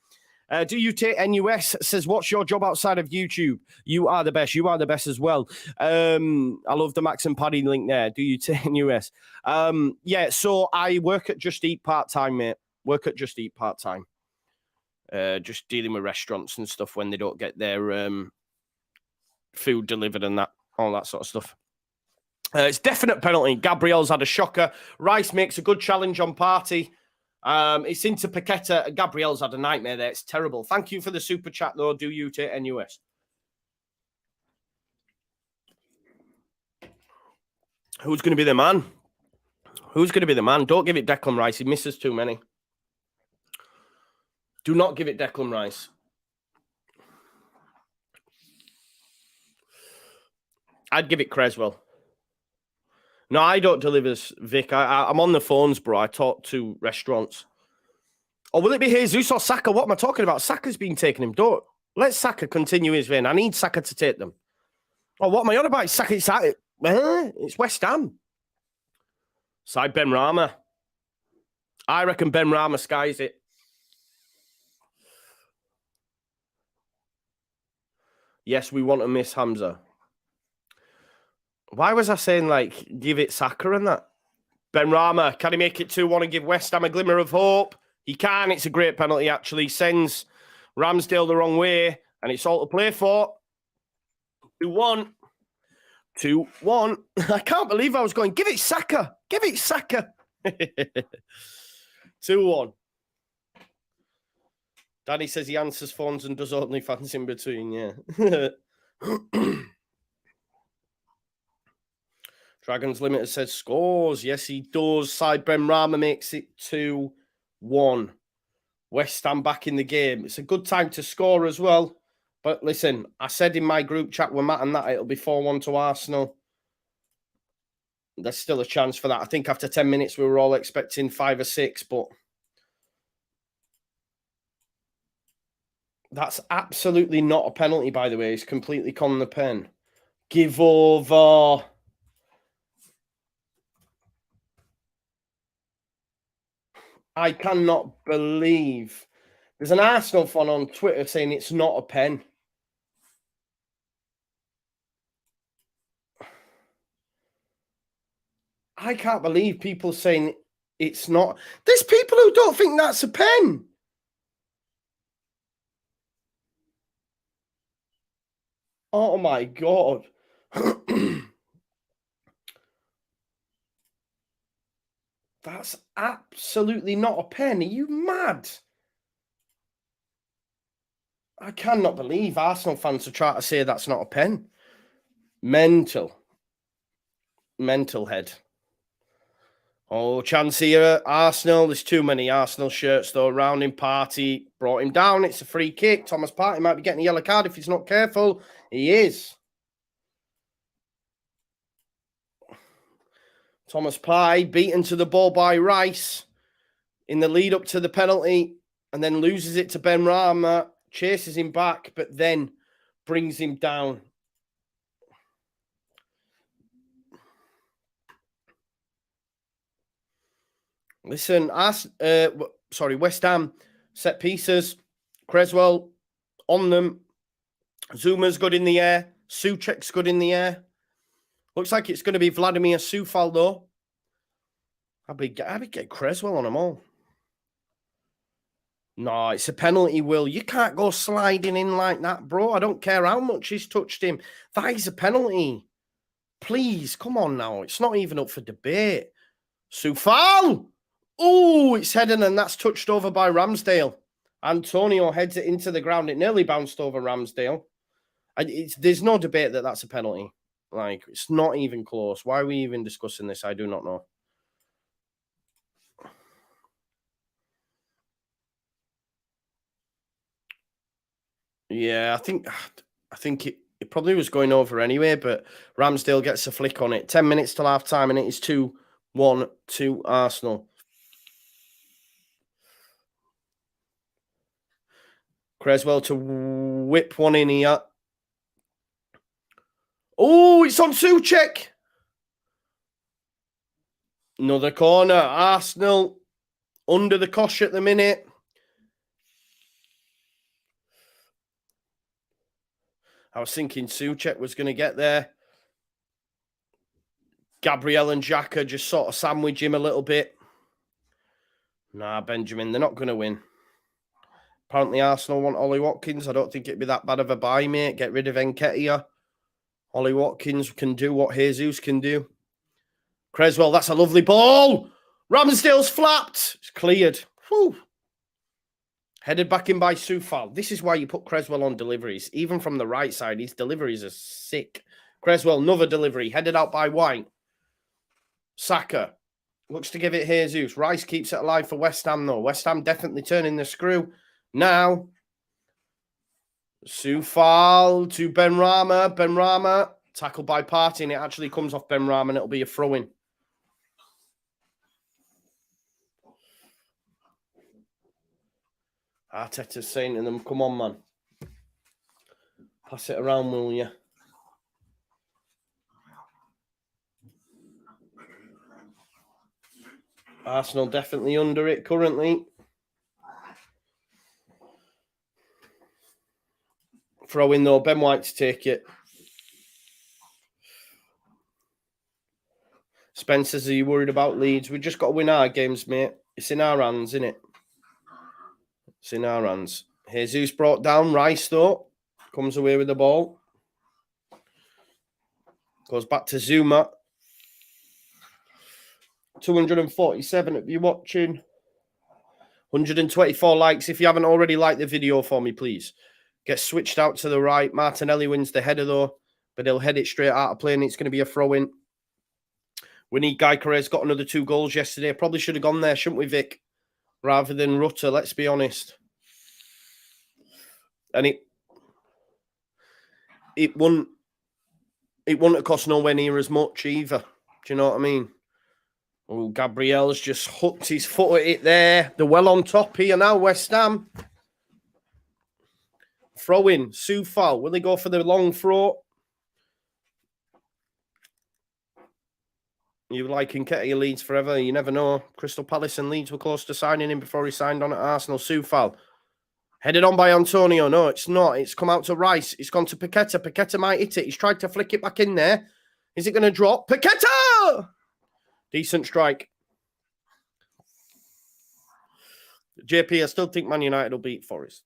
Do you take NUS? Says, what's your job outside of YouTube? You are the best. You are the best as well. I love the Max and Paddy link there. Do you take NUS? Yeah, so I work at Just Eat part-time, mate. Work at Just Eat part-time. Just dealing with restaurants and stuff when they don't get their food delivered and that, all that sort of stuff. It's definite penalty. Gabriel's had a shocker. Rice makes a good challenge on Partey. It's into Paqueta. Gabriel's had a nightmare there. It's terrible. Thank you for the super chat, though. Do you take NUS? Who's going to be the man? Who's going to be the man? Don't give it Declan Rice. He misses too many. Do not give it Declan Rice. I'd give it Creswell. No, I don't deliver, Vic. I'm on the phones, bro. I talk to restaurants. Or will it be Jesus or Saka? What am I talking about? Saka's been taking him. Don't let Saka continue his vein. I need Saka to take them. Oh, what am I on about? Saka, it's West Ham. Side Ben Rama. I reckon Ben Rama skies it. Yes, we want to miss Hamza. Why was I saying, like, give it Saka and that? Ben Rama, can he make it 2-1 and give West Ham a glimmer of hope? He can. It's a great penalty, actually. Sends Ramsdale the wrong way, and it's all to play for. 2-1. 2-1. I can't believe I was going, give it Saka. Give it Saka. 2-1. Daddy says he answers phones and does OnlyFans in between, yeah. Dragons Limited says scores. Yes, he does. Side Ben Rama makes it 2-1. West Ham back in the game. It's a good time to score as well. But listen, I said in my group chat with Matt and that it'll be 4-1 to Arsenal. There's still a chance for that. I think after 10 minutes, we were all expecting 5 or 6, but that's absolutely not a penalty, by the way. He's completely conned the pen. Give over. I cannot believe. There's an Arsenal fan on Twitter saying it's not a pen. I can't believe people saying it's not. There's people who don't think that's a pen. Oh my God. That's absolutely not a pen. Are you mad? I cannot believe Arsenal fans are trying to say that's not a pen. Mental head. Oh, chance here, Arsenal. There's too many Arsenal shirts, though, around him. Partey brought him down. It's a free kick. Thomas Partey might be getting a yellow card if he's not careful. He is. Thomas Partey beaten to the ball by Rice in the lead up to the penalty and then loses it to Benrahma, chases him back, but then brings him down. Listen, West Ham set pieces. Creswell on them. Zuma's good in the air. Souček's good in the air. Looks like it's going to be Vladimir Coufal, though. I'd be get Creswell on them all. No, it's a penalty, Will. You can't go sliding in like that, bro. I don't care how much he's touched him. That is a penalty. Please, come on now. It's not even up for debate. Coufal! Oh, it's headed and that's touched over by Ramsdale. Antonio heads it into the ground. It nearly bounced over Ramsdale. There's no debate that that's a penalty. Like, it's not even close. Why are we even discussing this? I do not know. Yeah, I think it probably was going over anyway, but Ramsdale gets a flick on it. 10 minutes till half time, and it is 2-1 to Arsenal. Creswell to whip one in here. Oh, it's on Souček. Another corner. Arsenal under the cosh at the minute. I was thinking Souček was going to get there. Gabriel and Xhaka just sort of sandwich him a little bit. Nah, Benjamin, they're not going to win. Apparently, Arsenal want Ollie Watkins. I don't think it'd be that bad of a buy, mate. Get rid of Nketiah. Ollie Watkins can do what Jesus can do. Creswell, that's a lovely ball. Ramsdale's flapped. It's cleared. Whew. Headed back in by Coufal. This is why you put Creswell on deliveries. Even from the right side, his deliveries are sick. Creswell, another delivery. Headed out by White. Saka looks to give it Jesus. Rice keeps it alive for West Ham, though. West Ham definitely turning the screw. Now, Coufal to Benrahma. Benrahma tackled by Partey, and it actually comes off Benrahma, and it'll be a throw-in. Arteta's saying to them, come on, man. Pass it around, will you? Arsenal definitely under it currently. Throw in, though. Ben White to take it. Spencer's, are you worried about Leeds? We've just got to win our games, mate. It's in our hands, isn't it? It's in our hands. Jesus brought down Rice, though. Comes away with the ball. Goes back to Zuma. 247 if you're watching. 124 likes. If you haven't already liked the video for me, please. Gets switched out to the right. Martinelli wins the header, though. But he'll head it straight out of play, and it's going to be a throw-in. We need Gyökeres. Got another 2 goals yesterday. Probably should have gone there, shouldn't we, Vic? rather than Rutter, let's be honest. And it wouldn't have cost nowhere near as much either. Do you know what I mean? Oh, Gabriel's just hooked his foot at it there. They're well on top here now, West Ham. Throw in, Soufal. Will they go for the long throw? You like Nketiah Leeds forever. You never know. Crystal Palace and Leeds were close to signing him before he signed on at Arsenal. Soufal. Headed on by Antonio. No, it's not. It's come out to Rice. It's gone to Paqueta. Paqueta might hit it. He's tried to flick it back in there. Is it going to drop? Paqueta! Decent strike. JP, I still think Man United will beat Forest.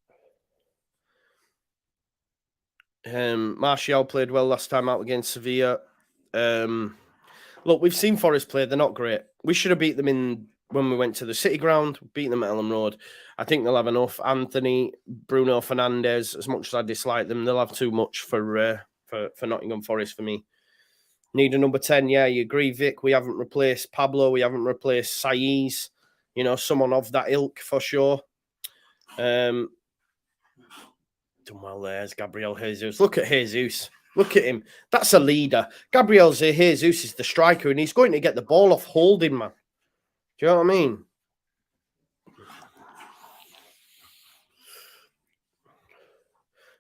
Martial played well last time out against Sevilla. Look, we've seen Forest play. They're not great. We should have beat them when we went to the City ground, beat them at Ellen Road. I think they'll have enough. Anthony, Bruno Fernandes, as much as I dislike them, they'll have too much for Nottingham Forest for me. Need a number 10. Yeah, you agree, Vic. We haven't replaced Pablo. We haven't replaced Saiz. You know, someone of that ilk for sure. Done well, there's Gabriel Jesus. Look at Jesus. Look at him. That's a leader. Gabriel Jesus is the striker, and he's going to get the ball off holding, man. Do you know what I mean?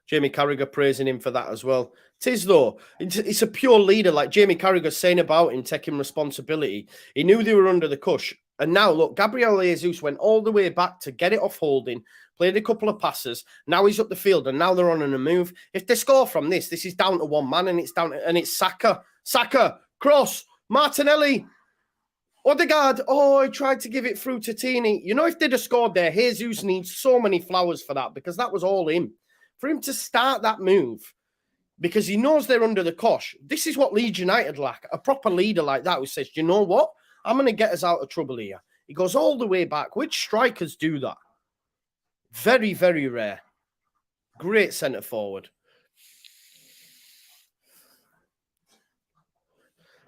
Jamie Carragher praising him for that as well. It is, though. It's a pure leader, like Jamie Carragher saying about him taking responsibility. He knew they were under the cush. And now, look, Gabriel Jesus went all the way back to get it off holding, played a couple of passes. Now he's up the field, and now they're on a move. If they score from this is down to one man, and it's Saka. Saka, cross, Martinelli, Odegaard. Oh, he tried to give it through to Tini. You know, if they'd have scored there, Jesus needs so many flowers for that, because that was all him. For him to start that move, because he knows they're under the cosh. This is what Leeds United lack. A proper leader like that who says, you know what? I'm going to get us out of trouble here. He goes all the way back. Which strikers do that? Very, very rare. Great centre forward.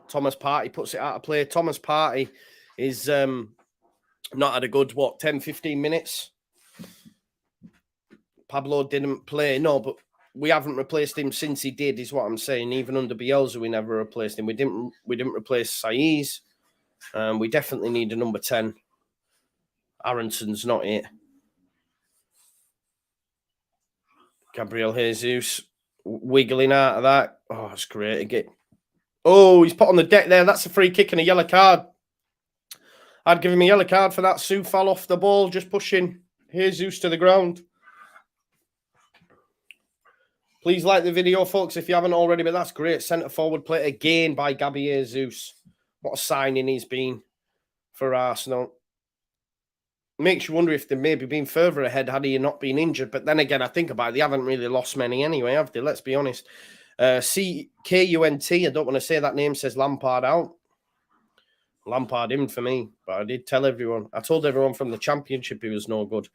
Thomas Partey puts it out of play. Thomas Partey is not had a good, 10, 15 minutes. Pablo didn't play. No, but we haven't replaced him since he did, is what I'm saying. Even under Bielsa, we never replaced him. We didn't replace Saiz. We definitely need a number 10. Aronson's not it. Gabriel Jesus wiggling out of that. Oh, that's great. Again. Oh, he's put on the deck there. That's a free kick and a yellow card. I'd give him a yellow card for that. Soufal off the ball, just pushing Jesus to the ground. Please like the video, folks, if you haven't already, but that's great. Centre forward play again by Gabby Jesus. What a signing he's been for Arsenal. Makes you wonder if they've maybe been further ahead had he not been injured. But then again, I think about it, they haven't really lost many anyway, have they? Let's be honest. CKUNT, I don't want to say that name, says Lampard out. Lampard in for me, but I did tell everyone. I told everyone from the Championship he was no good.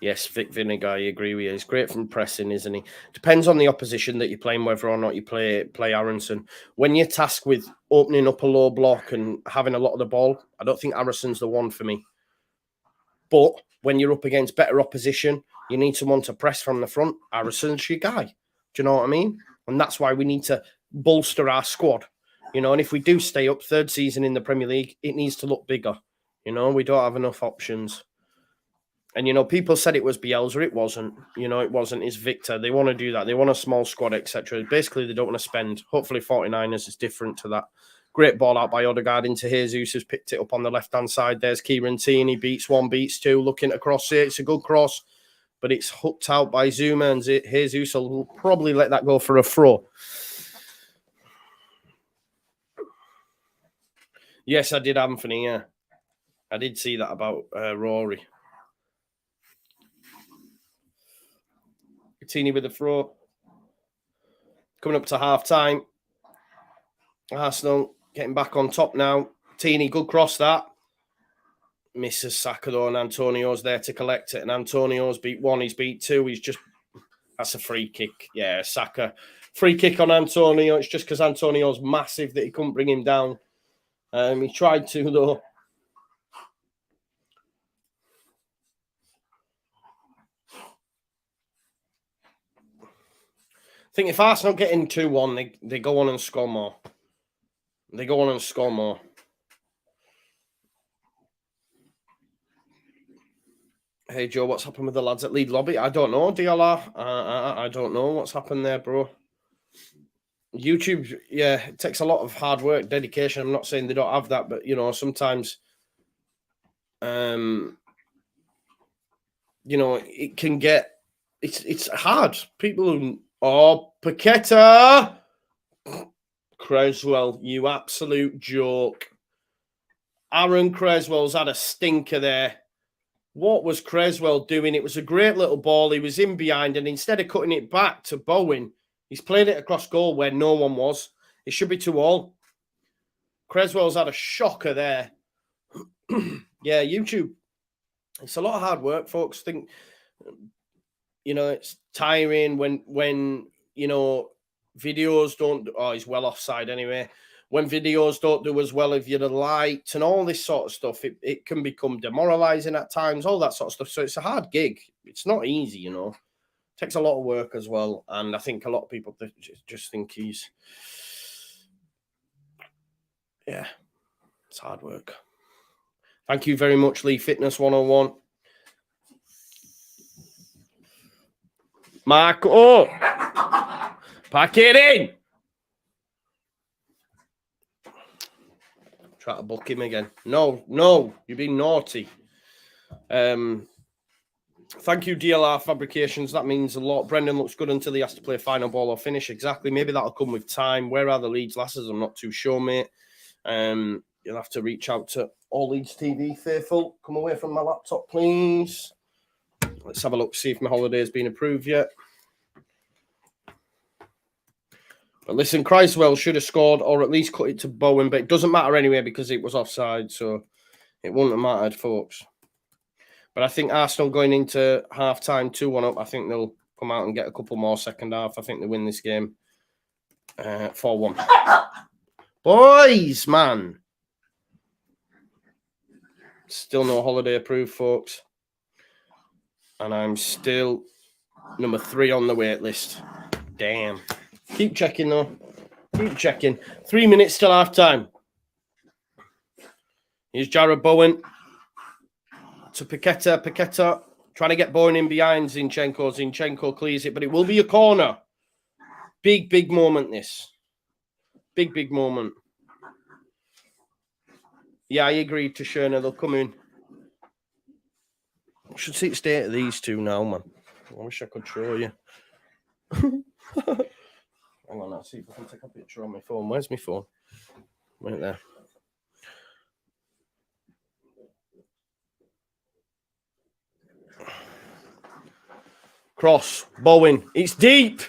Yes, Vic Vinegar, I agree with you. He's great from pressing, isn't he? Depends on the opposition that you're playing, whether or not you play Aronson. When you're tasked with opening up a low block and having a lot of the ball, I don't think Aronson's the one for me. But when you're up against better opposition, you need someone to press from the front. Aronson's your guy. Do you know what I mean? And that's why we need to bolster our squad. You know, and if we do stay up third season in the Premier League, it needs to look bigger. You know, we don't have enough options. And, you know, people said it was Bielsa. It wasn't. You know, it wasn't. It's Victor. They want to do that. They want a small squad, etc. Basically, they don't want to spend. Hopefully, 49ers is different to that. Great ball out by Odegaard into Jesus, who's picked it up on the left-hand side. There's Kieran Tierney. Beats one, beats two. Looking across it. It's a good cross, but it's hooked out by Zuma, and Jesus will probably let that go for a throw. Yes, I did, Anthony, yeah. I did see that about Rory. Tierney with the throw. Coming up to half-time. Arsenal getting back on top now. Tierney, good cross that. Misses Saka though, and Antonio's there to collect it. And Antonio's beat one, he's beat two. That's a free kick. Yeah, Saka. Free kick on Antonio. It's just because Antonio's massive that he couldn't bring him down. He tried to, though. I think if Arsenal get in 2-1, they go on and score more. They go on and score more. Hey, Joe, what's happened with the lads at Leeds Lobby? I don't know, DLR. I don't know what's happened there, bro. YouTube, yeah, it takes a lot of hard work, dedication. I'm not saying they don't have that, but, you know, sometimes, you know, it can get, it's hard. People who, Paqueta, Creswell, you absolute joke. Aaron Creswell's had a stinker there. What was Creswell doing? It was a great little ball. He was in behind, and instead of cutting it back to Bowen, he's played it across goal where no one was. It should be 2-2. Creswell's had a shocker there. Yeah, YouTube. It's a lot of hard work, folks. Think, you know, it's tiring when you know, videos don't. Oh, he's well offside anyway. When videos don't do as well if you're the light and all this sort of stuff, it can become demoralizing at times, all that sort of stuff. So it's a hard gig. It's not easy, you know. It takes a lot of work as well. And I think a lot of people just think he's, yeah, it's hard work. Thank you very much, Lee Fitness 101. Marco, pack it in. Try to book him again. No, you're being naughty. Thank you, DLR Fabrications. That means a lot. Brendan looks good until he has to play final ball or finish. Exactly. Maybe that'll come with time. Where are the Leeds lasses? I'm not too sure, mate. You'll have to reach out to all Leeds TV faithful. Come away from my laptop, please. Let's have a look, see if my holiday has been approved yet. But listen, Criswell should have scored or at least cut it to Bowen, but it doesn't matter anyway because it was offside, so it wouldn't have mattered, folks. But I think Arsenal going into half-time 2-1 up, I think they'll come out and get a couple more second half. I think they win this game 4-1. Boys, man. Still no holiday approved, folks. And I'm still number 3 on the wait list. Damn. Keep checking, though. Keep checking. 3 minutes till half-time. Here's Jared Bowen to Paqueta. Paqueta trying to get Bowen in behind Zinchenko. Zinchenko clears it, but it will be a corner. Big, big moment, this. Big, big moment. Yeah, I agree, Tashana. They'll come in. I should see the state of these two now, man. I wish I could show you. Hang on, I'll see if I can take a picture on my phone. Where's my phone? Right there. Cross, Bowen. It's deep.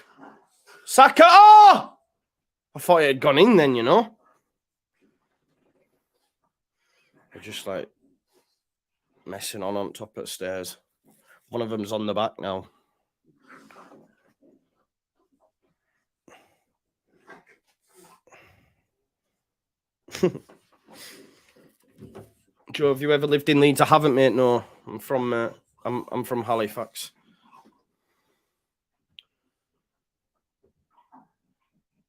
Saka. Oh! I thought it had gone in then, you know. They're just like messing on top of the stairs. One of them's on the back now. Joe, have you ever lived in Leeds? I haven't, mate. No, I'm from Halifax.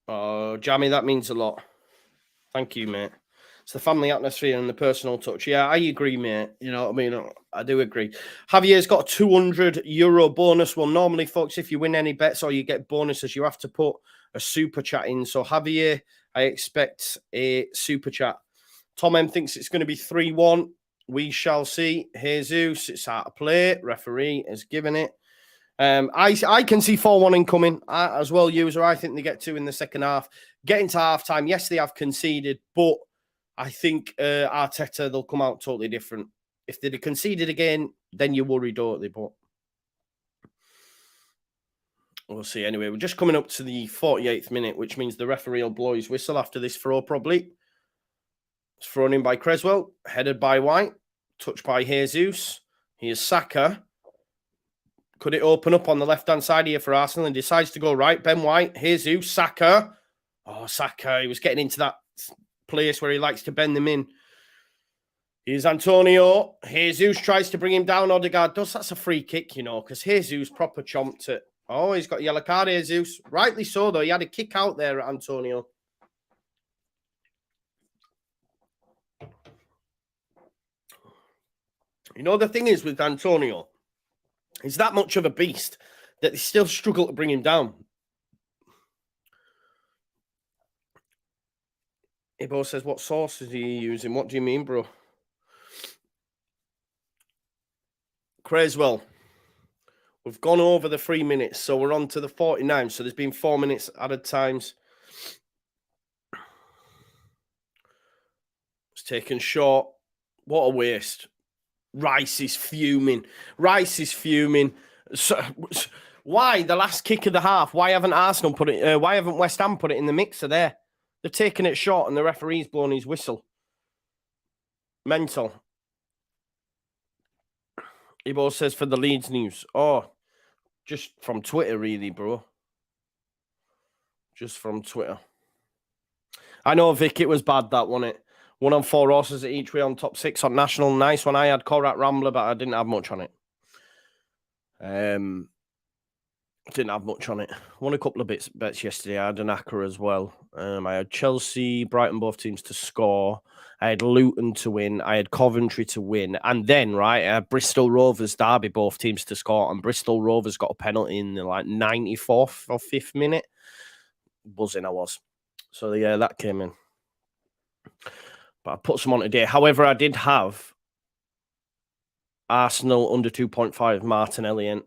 Oh, Jamie, that means a lot. Thank you, mate. It's the family atmosphere and the personal touch. Yeah, I agree, mate. You know what I mean? I do agree. Javier's got a €200 bonus. Well, normally, folks, if you win any bets or you get bonuses, you have to put a super chat in. So, Javier, I expect a super chat. Tom M thinks it's going to be 3-1. We shall see. Jesus, it's out of play. Referee has given it. I can see 4-1 incoming as well, user. I think they get 2 in the second half. Getting to halftime, yes, they have conceded, but I think Arteta, they'll come out totally different. If they'd have conceded again, then you worry, don't they? But we'll see. Anyway, we're just coming up to the 48th minute, which means the referee will blow his whistle after this throw, probably. It's thrown in by Creswell, headed by White, touched by Jesus. Here's Saka. Could it open up on the left-hand side here for Arsenal and decides to go right? Ben White, Jesus, Saka. Oh, Saka, he was getting into that place where he likes to bend them in. Here's Antonio. Jesus tries to bring him down. Odegaard does. That's a free kick, you know, because Jesus proper chomped it. Oh, he's got a yellow card, Jesus. Rightly so, though. He had a kick out there at Antonio. You know, the thing is with Antonio, he's that much of a beast that they still struggle to bring him down. Ibo says, what sauce is he using? What do you mean, bro? Crayswell. We've gone over the 3 minutes, so we're on to the 49. So there's been 4 minutes added times. It's taken short. What a waste. Rice is fuming. So, why the last kick of the half? Why haven't Arsenal put it? Why haven't West Ham put it in the mixer there? They've taken it short, and the referee's blown his whistle. Mental. Ibo says for the Leeds news. Oh, just from Twitter, really, bro. Just from Twitter. I know, Vic, it was bad, that, wasn't it? 1 on 4 horses at each way on top 6 on national. Nice one. I had Korat Rambler, but I didn't have much on it. Didn't have much on it. Won a couple of bets yesterday. I had an Acca as well. I had Chelsea, Brighton, both teams to score. I had Luton to win. I had Coventry to win. And then, right, I had Bristol Rovers, Derby, both teams to score. And Bristol Rovers got a penalty in the 94th or 5th minute. Buzzing I was. So, yeah, that came in. But I put some on today. However, I did have Arsenal under 2.5 Martinelli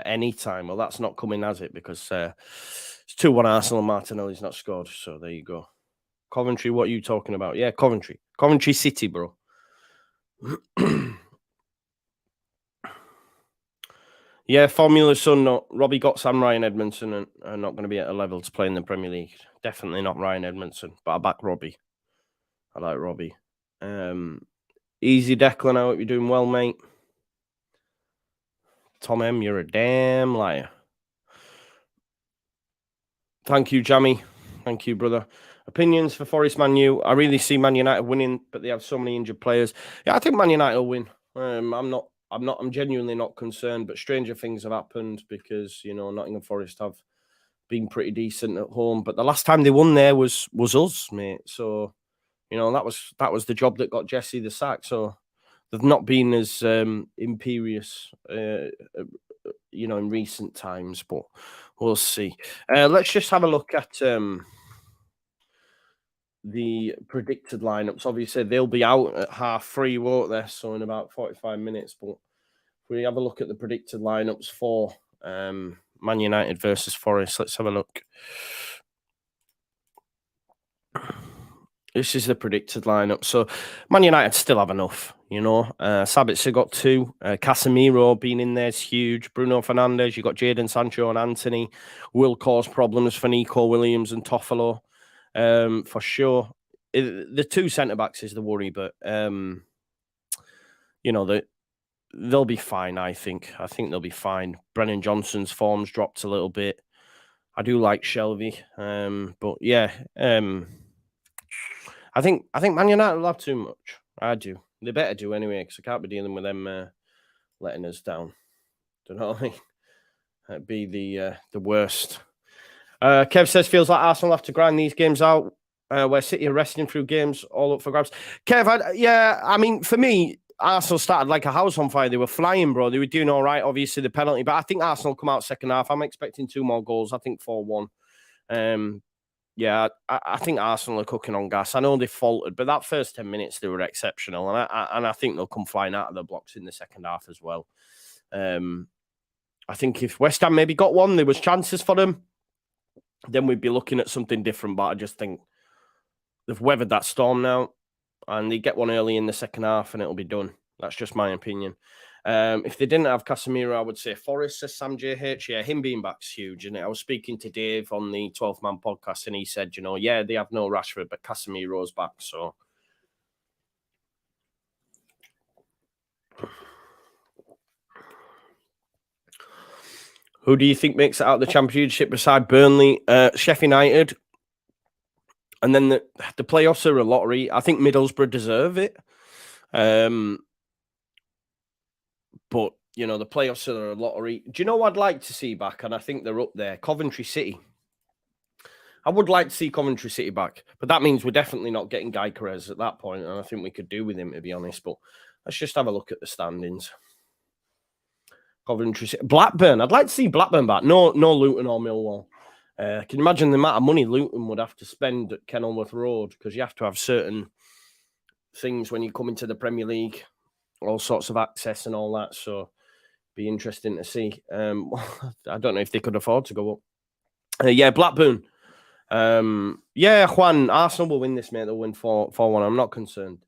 any time. Well, that's not coming, has it? Because it's 2-1 Arsenal and Martinelli's not scored. So there you go. Coventry, what are you talking about? Yeah, Coventry. Coventry City, bro. Yeah, Formula Sun, no. Robbie Gotts and Ryan Edmondson are not going to be at a level to play in the Premier League. Definitely not Ryan Edmondson, but I back Robbie. I like Robbie. Easy Declan, I hope you're doing well, mate. Tom M, you're a damn liar. Thank you, Jamie. Thank you, brother. Opinions for Forest Man U. I really see Man United winning, but they have so many injured players. Yeah, I think Man United will win. I'm genuinely not concerned, but stranger things have happened because, you know, Nottingham Forest have been pretty decent at home. But the last time they won there was us, mate. So, you know, that was the job that got Jesse the sack. So they've not been as imperious, you know, in recent times, but we'll see. Let's just have a look at the predicted lineups. Obviously, they'll be out at 3:30, won't they? So in about 45 minutes. But if we have a look at the predicted lineups for Man United versus Forest, let's have a look. This is the predicted lineup. So Man United still have enough, you know. Sabitzer got 2. Casemiro being in there is huge. Bruno Fernandes, you've got Jadon Sancho and Anthony. Will cause problems for Nico Williams and Toffolo, for sure. The 2 centre-backs is the worry, but, you know, they'll be fine, I think. I think they'll be fine. Brennan Johnson's form's dropped a little bit. I do like Shelby, but, yeah, I think Man United will have too much. I do. They better do anyway, because I can't be dealing with them letting us down. Do you know what I mean? That'd be the worst. Kev says, feels like Arsenal have to grind these games out where City are resting through games all up for grabs. Kev, I mean, for me, Arsenal started like a house on fire. They were flying, bro. They were doing all right, obviously, the penalty. But I think Arsenal come out second half. I'm expecting 2 more goals. I think 4-1. Yeah, I think Arsenal are cooking on gas. I know they faltered, but that first 10 minutes, they were exceptional. And I think they'll come flying out of the blocks in the second half as well. I think if West Ham maybe got one, there was chances for them, then we'd be looking at something different. But I just think they've weathered that storm now, and they get one early in the second half, and it'll be done. That's just my opinion. If they didn't have Casemiro, I would say Forest, says Sam JH. Yeah, him being back's huge, isn't it? I was speaking to Dave on the 12-man podcast, and he said, you know, yeah, they have no Rashford, but Casemiro's back, so. Who do you think makes it out of the Championship beside Burnley? Sheffield United. And then the playoffs are a lottery. I think Middlesbrough deserve it. But, you know, the playoffs are a lottery. Do you know what I'd like to see back? And I think they're up there. Coventry City. I would like to see Coventry City back. But that means we're definitely not getting Guy Carez at that point. And I think we could do with him, to be honest. But let's just have a look at the standings. Coventry City. Blackburn. I'd like to see Blackburn back. No Luton or Millwall. Can you imagine the amount of money Luton would have to spend at Kenilworth Road? Because you have to have certain things when you come into the Premier League, all sorts of access and all that. So be interesting to see. I don't know if they could afford to go up. Yeah, Blackburn. Yeah, Juan, Arsenal will win this, mate. They'll win 4-1. I'm not concerned.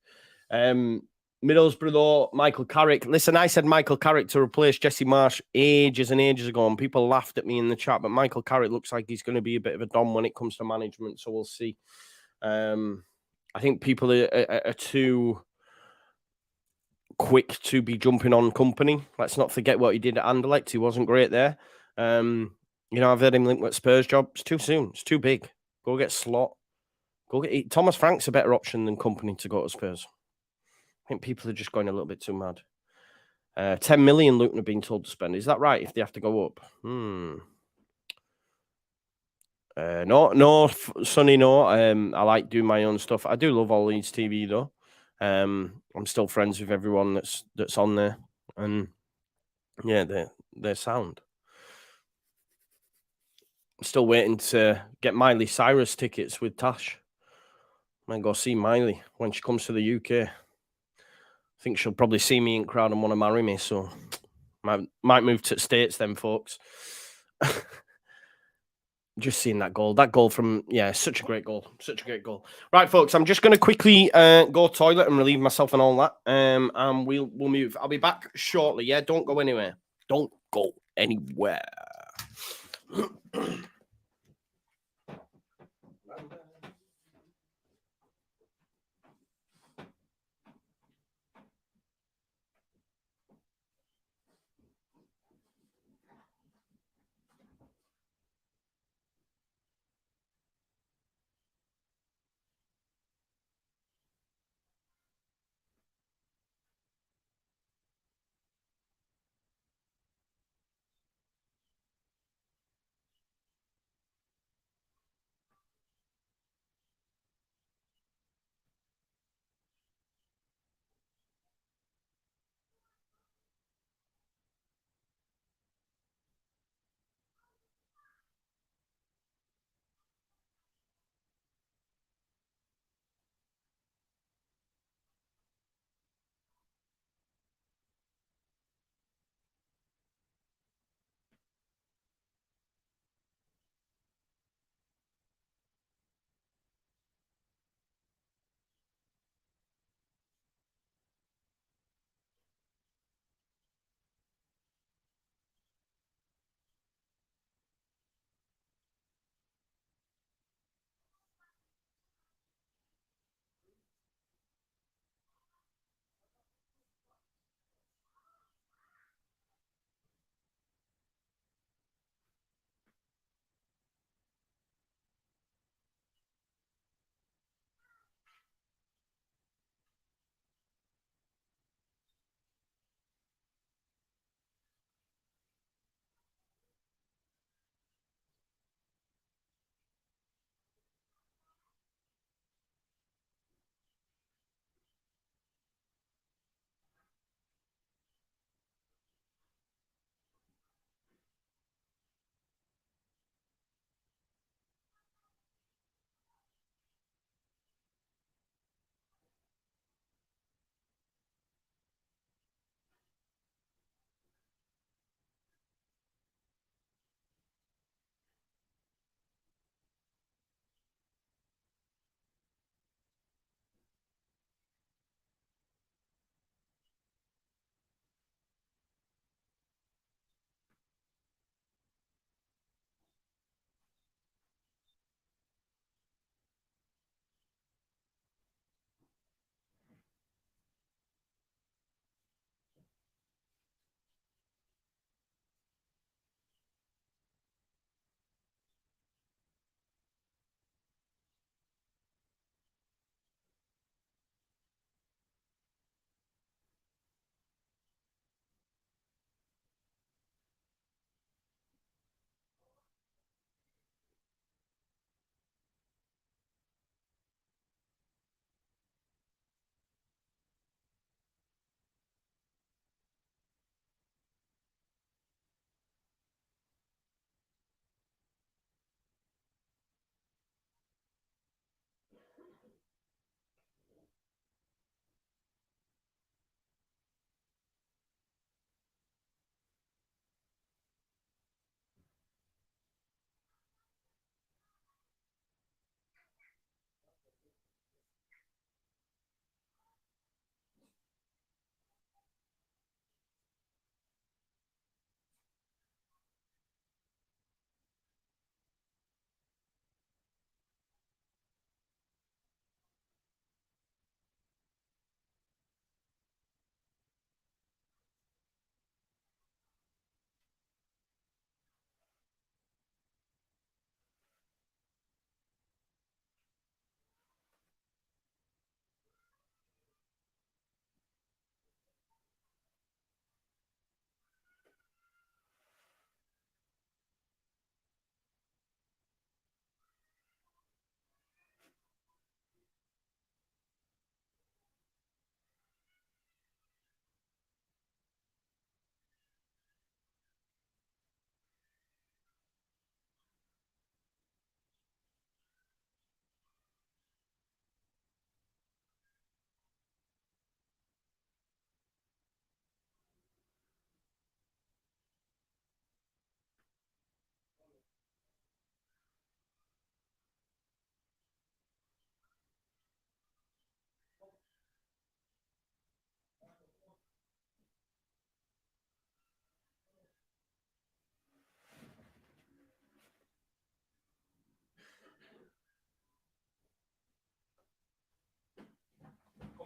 Middlesbrough, though, Michael Carrick. Listen, I said Michael Carrick to replace Jesse Marsh ages and ages ago, and people laughed at me in the chat, but Michael Carrick looks like he's going to be a bit of a dom when it comes to management, so we'll see. I think people are too quick to be jumping on company. Let's not forget what he did at Anderlecht. He wasn't great there. You know, I've heard him linked with Spurs job. It's too soon. It's too big. Go get Slot. Go get Thomas Frank's a better option than company to go to Spurs. I think people are just going a little bit too mad. 10 million Luton have been told to spend. Is that right if they have to go up? No, Sonny, no. I like doing my own stuff. I do love All Leeds TV, though. I'm still friends with everyone that's on there. And, yeah, they're sound. I'm still waiting to get Miley Cyrus tickets with Tash. Might go see Miley when she comes to the UK. I think she'll probably see me in crowd and want to marry me, so might move to the States then, folks. Just seeing that goal. That goal from, yeah, such a great goal. Such a great goal. Right, folks, I'm just going to quickly go toilet and relieve myself and all that. And we'll move. I'll be back shortly, yeah? Don't go anywhere. Don't go anywhere.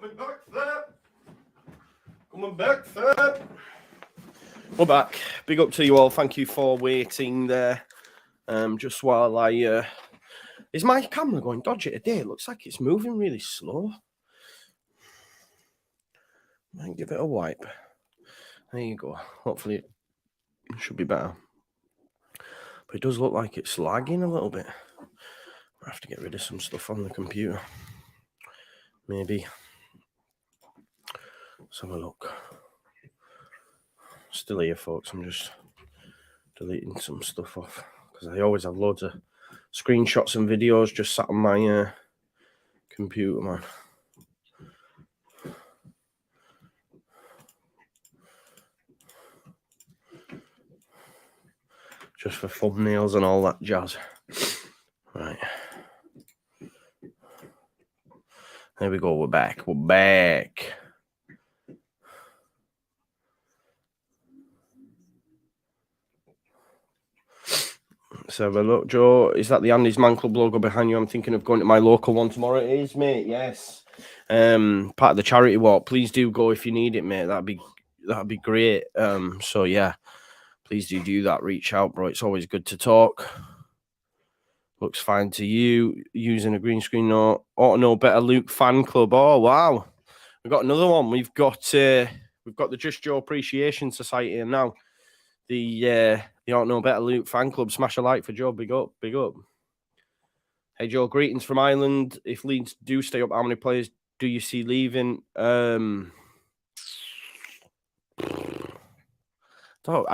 Coming back, sir. Coming back, sir. We're back. Big up to you all. Thank you for waiting there. Just while I... is my camera going dodgy today? It looks like it's moving really slow. Might give it a wipe. There you go. Hopefully it should be better. But it does look like it's lagging a little bit. I have to get rid of some stuff on the computer. Maybe. Let's have a look. Still here, folks. I'm just deleting some stuff off because I always have loads of screenshots and videos just sat on my computer, man. Just for thumbnails and all that jazz. Right. There we go. We're back. We're back. Let's have a look, Joe. Is that the Andy's Man Club logo behind you? I'm thinking of going to my local one tomorrow. It is, mate. Yes. Part of the charity walk. Please do go if you need it, mate. That'd be great. So yeah, please do that. Reach out, bro. It's always good to talk. Looks fine to you. Using a green screen. No, no better Luke fan club. Oh wow, we've got another one. We've got the Just Joe Appreciation Society, and now the No Better Luke fan club. Smash a like for Joe. Big up, big up. Hey Joe, greetings from Ireland. If Leeds do stay up, how many players do you see leaving? I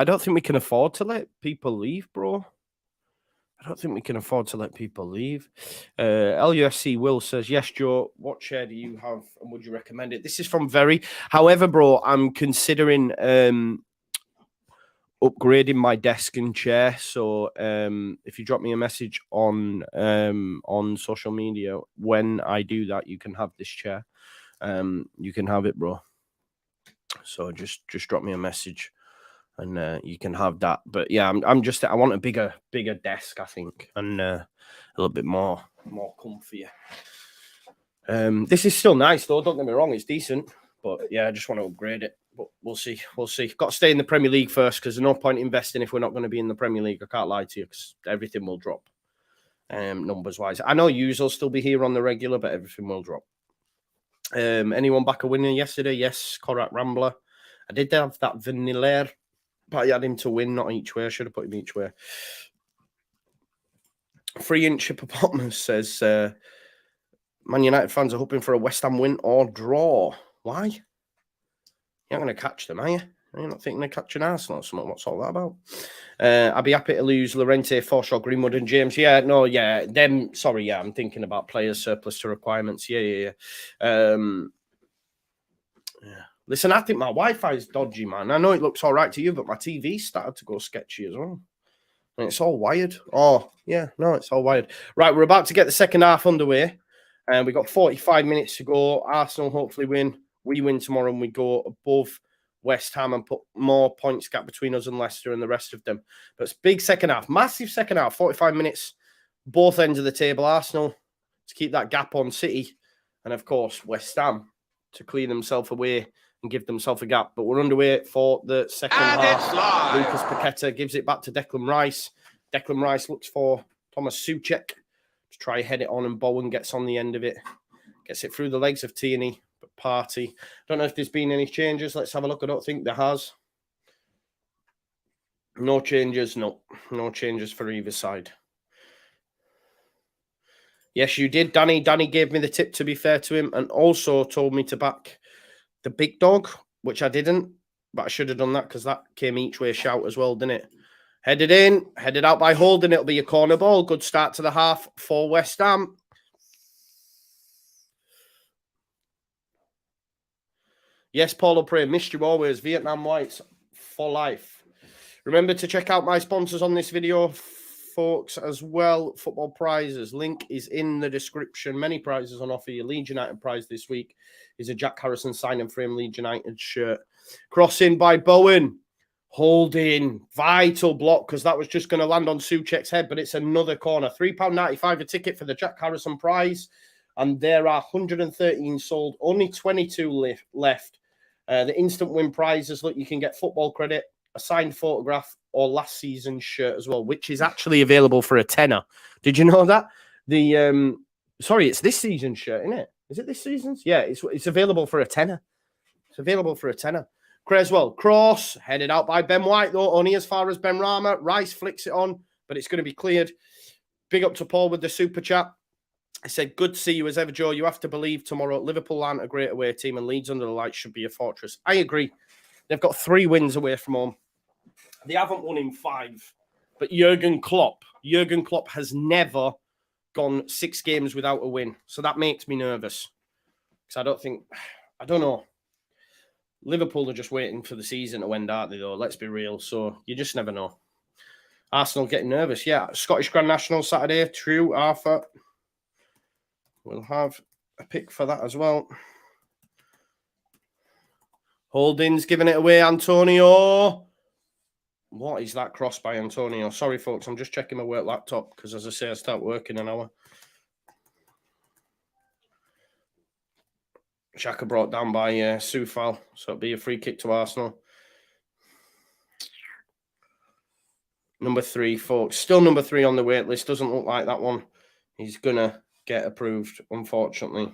don't think we can afford to let people leave, bro. I don't think we can afford to let people leave. LUFC Will says, yes, Joe, what chair do you have and would you recommend it? This is from Very. However, bro, I'm considering upgrading my desk and chair. So if you drop me a message on social media, when I do that, you can have this chair. You can have it, bro. So just drop me a message. And you can have that, but yeah, I want a bigger desk, I think, and a little bit more comfier. This is still nice though. Don't get me wrong, it's decent, but yeah, I just want to upgrade it. But we'll see. Got to stay in the Premier League first because there's no point investing if we're not going to be in the Premier League. I can't lie to you because everything will drop, numbers wise. I know yous will still be here on the regular, but everything will drop. Anyone back a winner yesterday? Yes, Korat Rambler. I did have that Vanilla. But I had him to win, not each way. I should have put him each way. 3-inch hippopotamus says, Man United fans are hoping for a West Ham win or draw. Why? You're not going to catch them, are you? You're not thinking of catching Arsenal or something? What's all that about? I'd be happy to lose Llorente, Forshaw, Greenwood and James. Yeah, no, yeah. Them, sorry, yeah, I'm thinking about players surplus to requirements. Yeah. Listen, I think my Wi-Fi is dodgy, man. I know it looks all right to you, but my TV started to go sketchy as well. And it's all wired. Oh, yeah, no, it's all wired. Right, we're about to get the second half underway. And we've got 45 minutes to go. Arsenal hopefully win. We win tomorrow and we go above West Ham and put more points gap between us and Leicester and the rest of them. But it's big second half. Massive second half. 45 minutes. Both ends of the table. Arsenal to keep that gap on City. And, of course, West Ham to clean themselves away and give themselves a gap. But we're underway for the second half. Lucas Paqueta gives it back to Declan Rice. Declan Rice looks for Thomas Souček to try head it on, and Bowen gets on the end of it. Gets it through the legs of Tierney, but Partey. Don't know if there's been any changes. Let's have a look. I don't think there has. No changes. No changes for either side. Yes, you did, Danny. Danny gave me the tip, to be fair to him, and also told me to back the big dog, which I didn't, but I should have done that because that came each way shout as well, didn't it? Headed in, headed out by Holding. It'll be a corner ball. Good start to the half for West Ham. Yes, Paulo Prey, missed you always. Vietnam Whites for life. Remember to check out my sponsors on this video, folks, as well. Football prizes. Link is in the description. Many prizes on offer. Your Leeds United prize this week is a Jack Harrison sign and frame Leeds United shirt. Crossing by Bowen. Holding. Vital block because that was just going to land on Souček's head, but it's another corner. £3.95 a ticket for the Jack Harrison prize. and there are 113 sold, only 22 left. The instant win prizes, look, you can get football credit, a signed photograph, or last season's shirt as well, which is actually available for a tenner. Did you know that? Sorry, it's this season's shirt, isn't it? Is it this season's? Yeah, it's available for a tenner. It's available for a tenner. Creswell, cross, headed out by Ben White, though, only as far as Ben Rama. Rice flicks it on, but it's going to be cleared. Big up to Paul with the super chat. I said, good to see you as ever, Joe. You have to believe tomorrow Liverpool aren't a great away team and Leeds under the lights should be a fortress. I agree. They've got 3 wins away from home. They haven't won in 5. But Jurgen Klopp has never gone 6 games without a win. So that makes me nervous. Because I don't know. Liverpool are just waiting for the season to end, aren't they, though? Let's be real. So you just never know. Arsenal getting nervous. Yeah, Scottish Grand National Saturday. True, Arthur. We'll have a pick for that as well. Holdings giving it away, Antonio. What is that cross by Antonio? Sorry, folks, I'm just checking my work laptop because, as I say, I start working in an hour. Xhaka brought down by Soufal, so it'll be a free kick to Arsenal. Number 3, folks. Still number 3 on the wait list. Doesn't look like that one. He's going to get approved, unfortunately.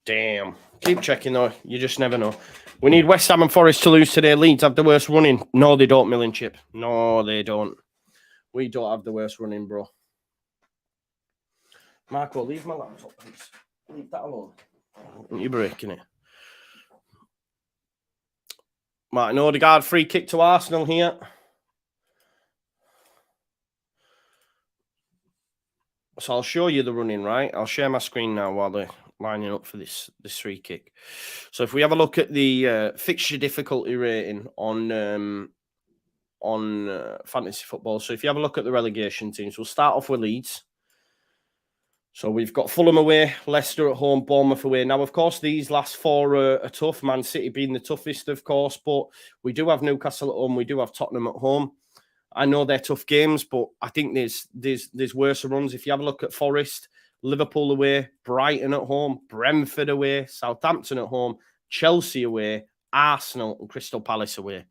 Damn. Keep checking, though. You just never know. We need West Ham and Forest to lose today. Leeds have the worst running. No, they don't, Milling Chip. No, they don't. We don't have the worst running, bro. Marco, leave my laptop, please. Leave that alone. You're breaking it. Martin Odegaard, free kick to Arsenal here. So I'll show you the running, right? I'll share my screen now while they're lining up for this free kick. So if we have a look at the fixture difficulty rating on fantasy football. So if you have a look at the relegation teams, we'll start off with Leeds. So we've got Fulham away, Leicester at home, Bournemouth away. Now, of course, these last 4 are tough. Man City being the toughest, of course, but we do have Newcastle at home. We do have Tottenham at home. I know they're tough games, but I think there's worse runs. If you have a look at Forest, Liverpool away, Brighton at home, Brentford away, Southampton at home, Chelsea away, Arsenal and Crystal Palace away.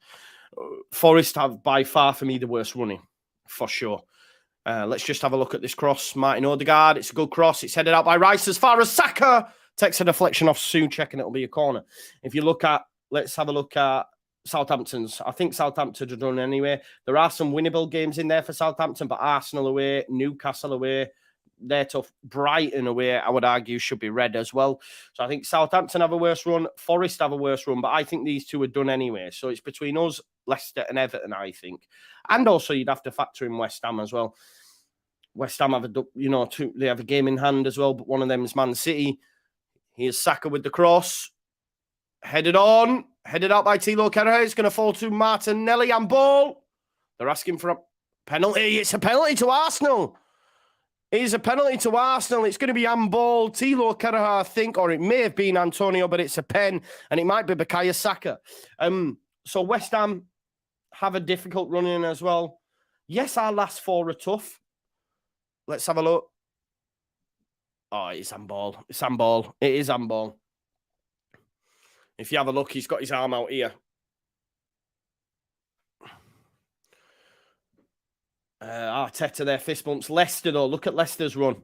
Forest have by far for me the worst running, for sure. Let's just have a look at this cross. Martin Odegaard, it's a good cross. It's headed out by Rice as far as Saka. Takes a deflection off Souček and it'll be a corner. If you look at, let's have a look at Southampton's. I think Southampton are done anyway. There are some winnable games in there for Southampton, but Arsenal away, Newcastle away, they're tough. Brighton away, I would argue, should be red as well. So I think Southampton have a worse run. Forest have a worse run, but I think these 2 are done anyway. So it's between us, Leicester and Everton, I think. And also you'd have to factor in West Ham as well. West Ham have they have a game in hand as well, but one of them is Man City. Here's Saka with the cross. Headed out by Thilo Kehrer. It's going to fall to Martinelli and ball. They're asking for a penalty. It's a penalty to Arsenal. It is a penalty to Arsenal. It's going to be handball. Thilo Kehrer, I think, or it may have been Antonio, but it's a pen, and it might be Bukayo Saka. So West Ham have a difficult run in as well. Yes, our last 4 are tough. Let's have a look. Oh, it's handball. It's handball. It is handball. If you have a look, he's got his arm out here. Arteta there, fist bumps. Leicester, though. Look at Leicester's run.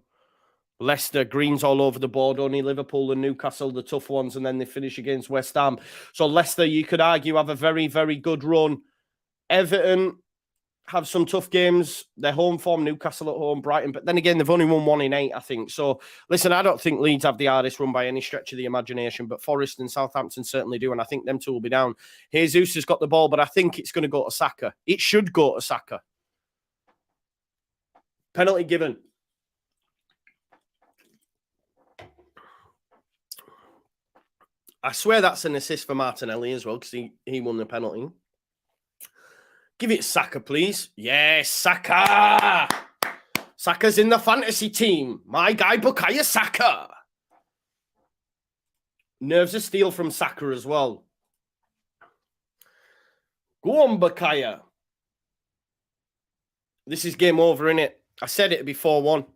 Leicester, greens all over the board. Only Liverpool and Newcastle, the tough ones, and then they finish against West Ham. So Leicester, you could argue, have a very, very good run. Everton have some tough games. They're home form, Newcastle at home, Brighton. But then again, they've only won 1 in 8, I think. So, listen, I don't think Leeds have the hardest run by any stretch of the imagination, but Forest and Southampton certainly do, and I think them 2 will be down. Jesus has got the ball, but I think it's going to go to Saka. It should go to Saka. Penalty given. I swear that's an assist for Martinelli as well, because he won the penalty. Give it Saka, please. Yes, Saka. Saka's in the fantasy team. My guy, Bukayo Saka. Nerves of steel from Saka as well. Go on, Bukayo. This is game over, innit? I said it'd be 4-1.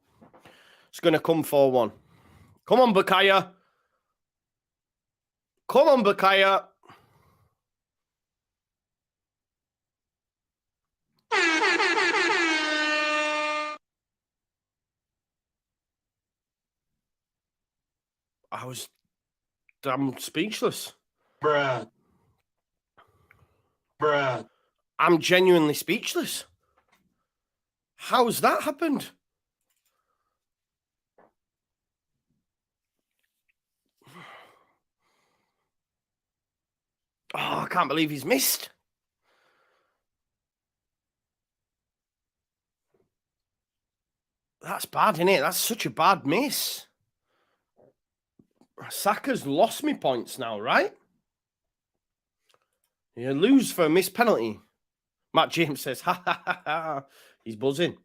It's going to come 4-1. Come on, Bakaya. Come on, Bakaya. I'm speechless. Bruh. I'm genuinely speechless. How's that happened? Oh, I can't believe he's missed. That's bad, isn't it? That's such a bad miss. Saka's lost me points now, right? You lose for a missed penalty. Matt James says, ha, ha, ha, ha. He's buzzing.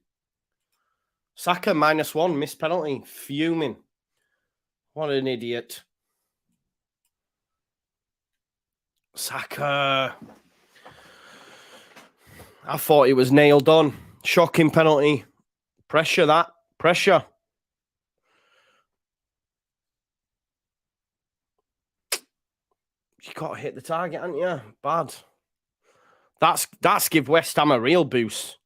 Saka -1, missed penalty. Fuming. What an idiot. Saka. I thought it was nailed on. Shocking penalty. Pressure that. Pressure. You got to hit the target, haven't you? Bad. That's give West Ham a real boost.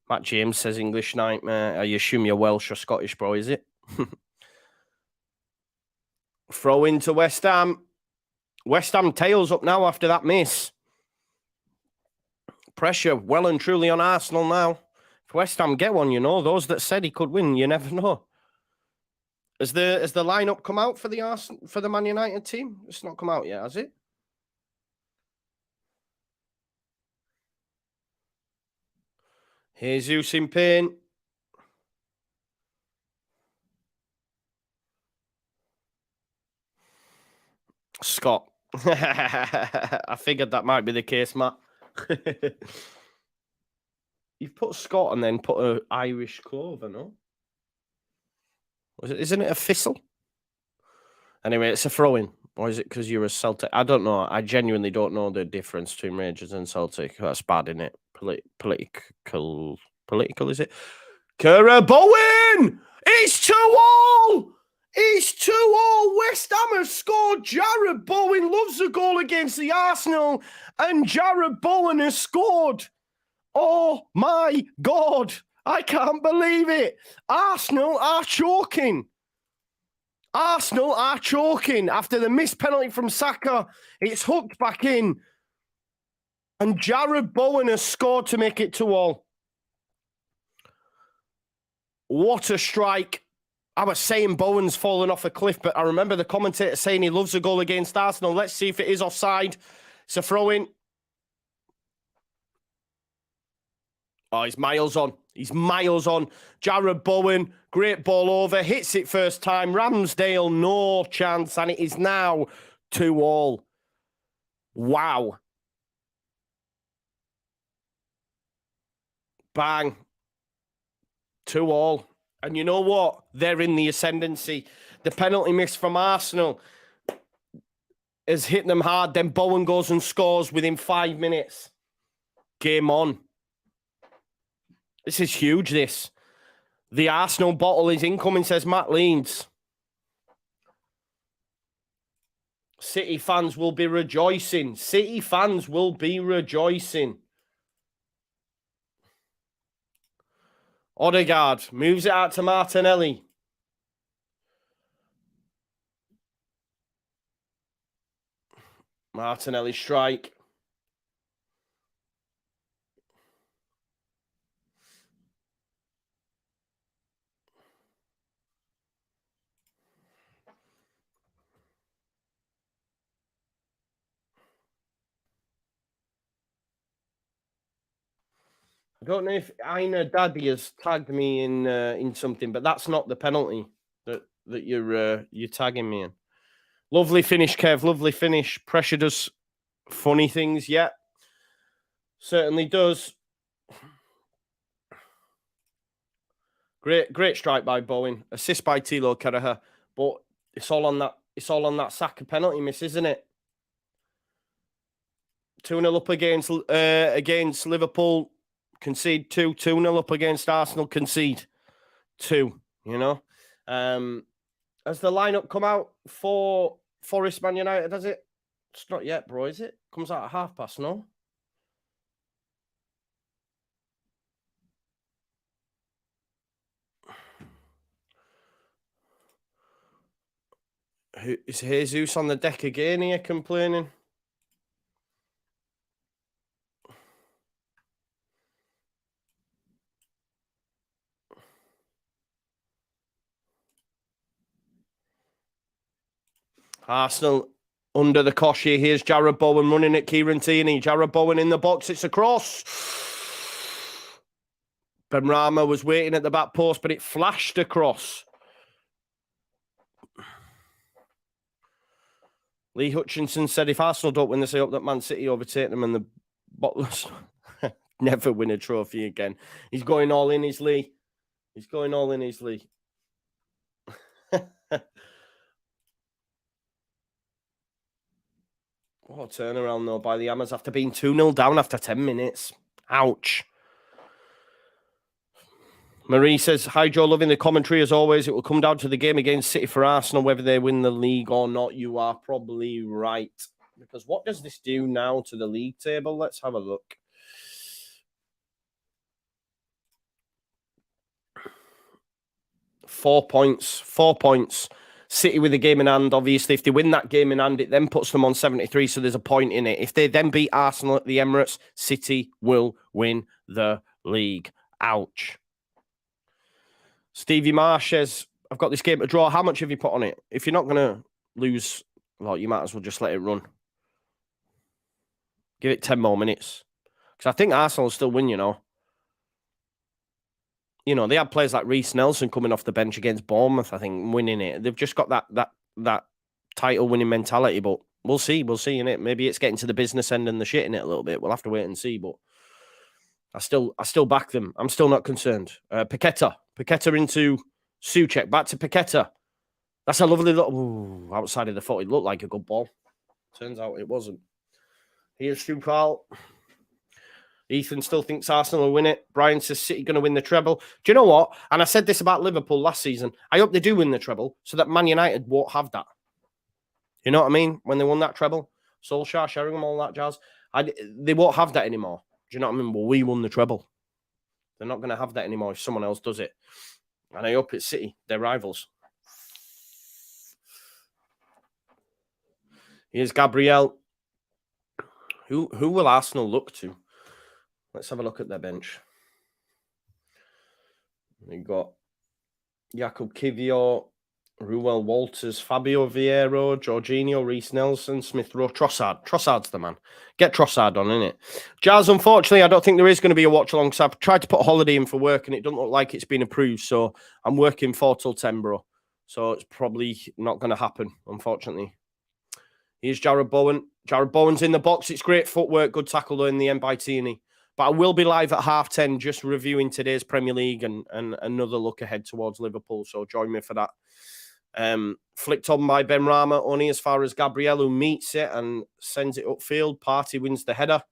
Matt James says English nightmare. I assume you're Welsh or Scottish, bro, is it? Throw into West Ham. West Ham tails up now after that miss. Pressure well and truly on Arsenal now. If West Ham get one, you know, those that said he could win, you never know. Has the lineup come out for the Man United team? It's not come out yet, has it? Jesus in pain. Scott. I figured that might be the case, Matt. You've put Scott and then put an Irish clover, no? Isn't it a thistle? Anyway, it's a throw-in. Or is it because you're a Celtic? I don't know. I genuinely don't know the difference between Rangers and Celtic. That's bad, isn't it? Political, is it? Kara Bowen! It's 2-all! It's 2-all! West Ham have scored. Jarrod Bowen loves a goal against the Arsenal. And Jarrod Bowen has scored. Oh, my God. I can't believe it. Arsenal are choking. Arsenal are choking after the missed penalty from Saka. It's hooked back in. And Jarrod Bowen has scored to make it 2-all. What a strike. I was saying Bowen's fallen off a cliff, but I remember the commentator saying he loves a goal against Arsenal. Let's see if it is offside. It's a throw-in. Oh, he's miles on. He's miles on. Jarrod Bowen, great ball over, hits it first time. Ramsdale, no chance, and it is now 2-all. Wow. Bang. 2-all. And you know what? They're in the ascendancy. The penalty miss from Arsenal has hit them hard. Then Bowen goes and scores within 5 minutes. Game on. This is huge, this. The Arsenal bottle is incoming, says Matt Leeds. City fans will be rejoicing. City fans will be rejoicing. Odegaard moves it out to Martinelli. Martinelli strike. I don't know if Aina Daddy has tagged me in something, but that's not the penalty that you're tagging me in. Lovely finish, Kev. Lovely finish. Pressure does funny things, yeah. Certainly does. Great strike by Bowen. Assist by Tilo Keraha. But it's all on that Saka penalty miss, isn't it? 2-0 up against Liverpool. Concede 2. 2-0 up against Arsenal. Concede 2. you know. Has the lineup come out for Forest Man United, has it? It's not yet, bro, is it? Comes out at past, no? Is Jesus on the deck again here complaining? Arsenal under the cosh here. Here's Jarrod Bowen running at Kieran Tierney. Jarrod Bowen in the box. It's a cross. Benrahma was waiting at the back post, but it flashed across. Lee Hutchinson said if Arsenal don't win this, I hope that Man City overtake them and the Bottlers never win a trophy again. He's going all in his Lee. He's going all in his Lee. What a turnaround, though, by the Hammers after being 2-0 down after 10 minutes. Ouch. Marie says, hi, Joe, loving the commentary as always. It will come down to the game against City for Arsenal, whether they win the league or not. You are probably right. Because what does this do now to the league table? Let's have a look. Four points. City with a game in hand. Obviously, if they win that game in hand, it then puts them on 73, so there's a point in it. If they then beat Arsenal at the Emirates, City will win the league. Ouch. Stevie Marsh says, I've got this game to draw. How much have you put on it? If you're not going to lose, well, you might as well just let it run. Give it 10 more minutes. Because I think Arsenal will still win, you know. You know, they had players like Reece Nelson coming off the bench against Bournemouth, I think, winning it. They've just got that title-winning mentality, but we'll see, innit? Maybe it's getting to the business end and the shit in it a little bit. We'll have to wait and see, but I still back them. I'm still not concerned. Paqueta into Souček. Back to Paqueta. That's a lovely little... Ooh, outside of the foot. It looked like a good ball. Turns out it wasn't. Here's Supal. Ethan still thinks Arsenal will win it. Brian says City going to win the treble. Do you know what? And I said this about Liverpool last season. I hope they do win the treble so that Man United won't have that. You know what I mean? When they won that treble. Solskjaer, Sheringham, all that jazz. They won't have that anymore. Do you know what I mean? Well, we won the treble. They're not going to have that anymore if someone else does it. And I hope it's City. They're rivals. Here's Gabriel. Who will Arsenal look to? Let's have a look at their bench. We've got Jakub Kivior, Ruel Walters, Fabio Vieira, Jorginho, Reece Nelson, Smith Rowe, Trossard. Trossard's the man. Get Trossard on, innit? Jazz, unfortunately, I don't think there is going to be a watch along. So I've tried to put a holiday in for work and it doesn't look like it's been approved. So I'm working 4 till 10, bro. So it's probably not going to happen, unfortunately. Here's Jarrod Bowen. Jarrod Bowen's in the box. It's great footwork. Good tackle though in the end by Tierney. But I will be live at 10:30 just reviewing today's Premier League and another look ahead towards Liverpool. So join me for that. Flicked on by Benrahma, only as far as Gabriel, who meets it and sends it upfield. Partey wins the header.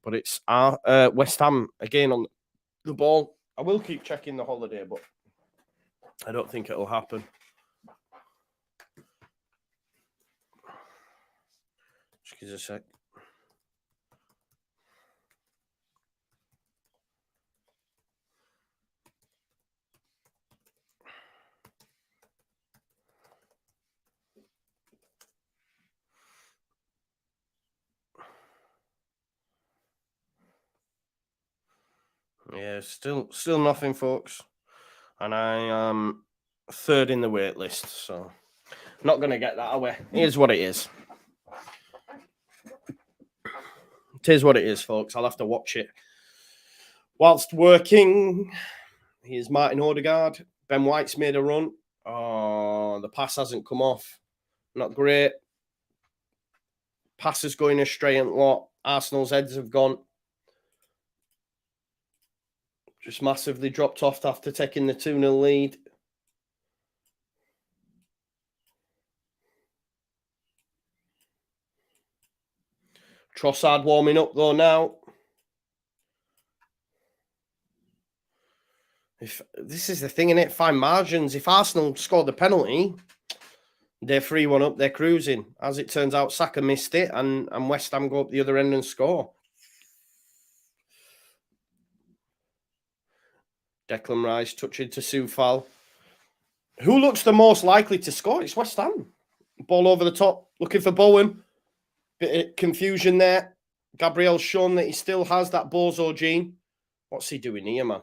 But it's West Ham again on the ball. I will keep checking the holiday, but I don't think it'll happen. Just give us a sec. Yeah, still nothing, folks. And I am 3rd in the wait list, so not going to get that away. Here's what it is. It is what it is, folks. I'll have to watch it whilst working. Here's Martin Odegaard. Ben White's made a run. Oh, the pass hasn't come off. Not great. Pass is going astray and lot. Arsenal's heads have gone. Just massively dropped off after taking the 2-0 lead. Trossard warming up though now. If this is the thing, innit? Fine margins. If Arsenal scored the penalty, they're 3-1 up, they're cruising. As it turns out, Saka missed it, and West Ham go up the other end and score. Declan Rice touching to Soufal. Who looks the most likely to score? It's West Ham. Ball over the top, looking for Bowen. Bit of confusion there. Gabriel's shown that he still has that bozo gene. What's he doing here, man?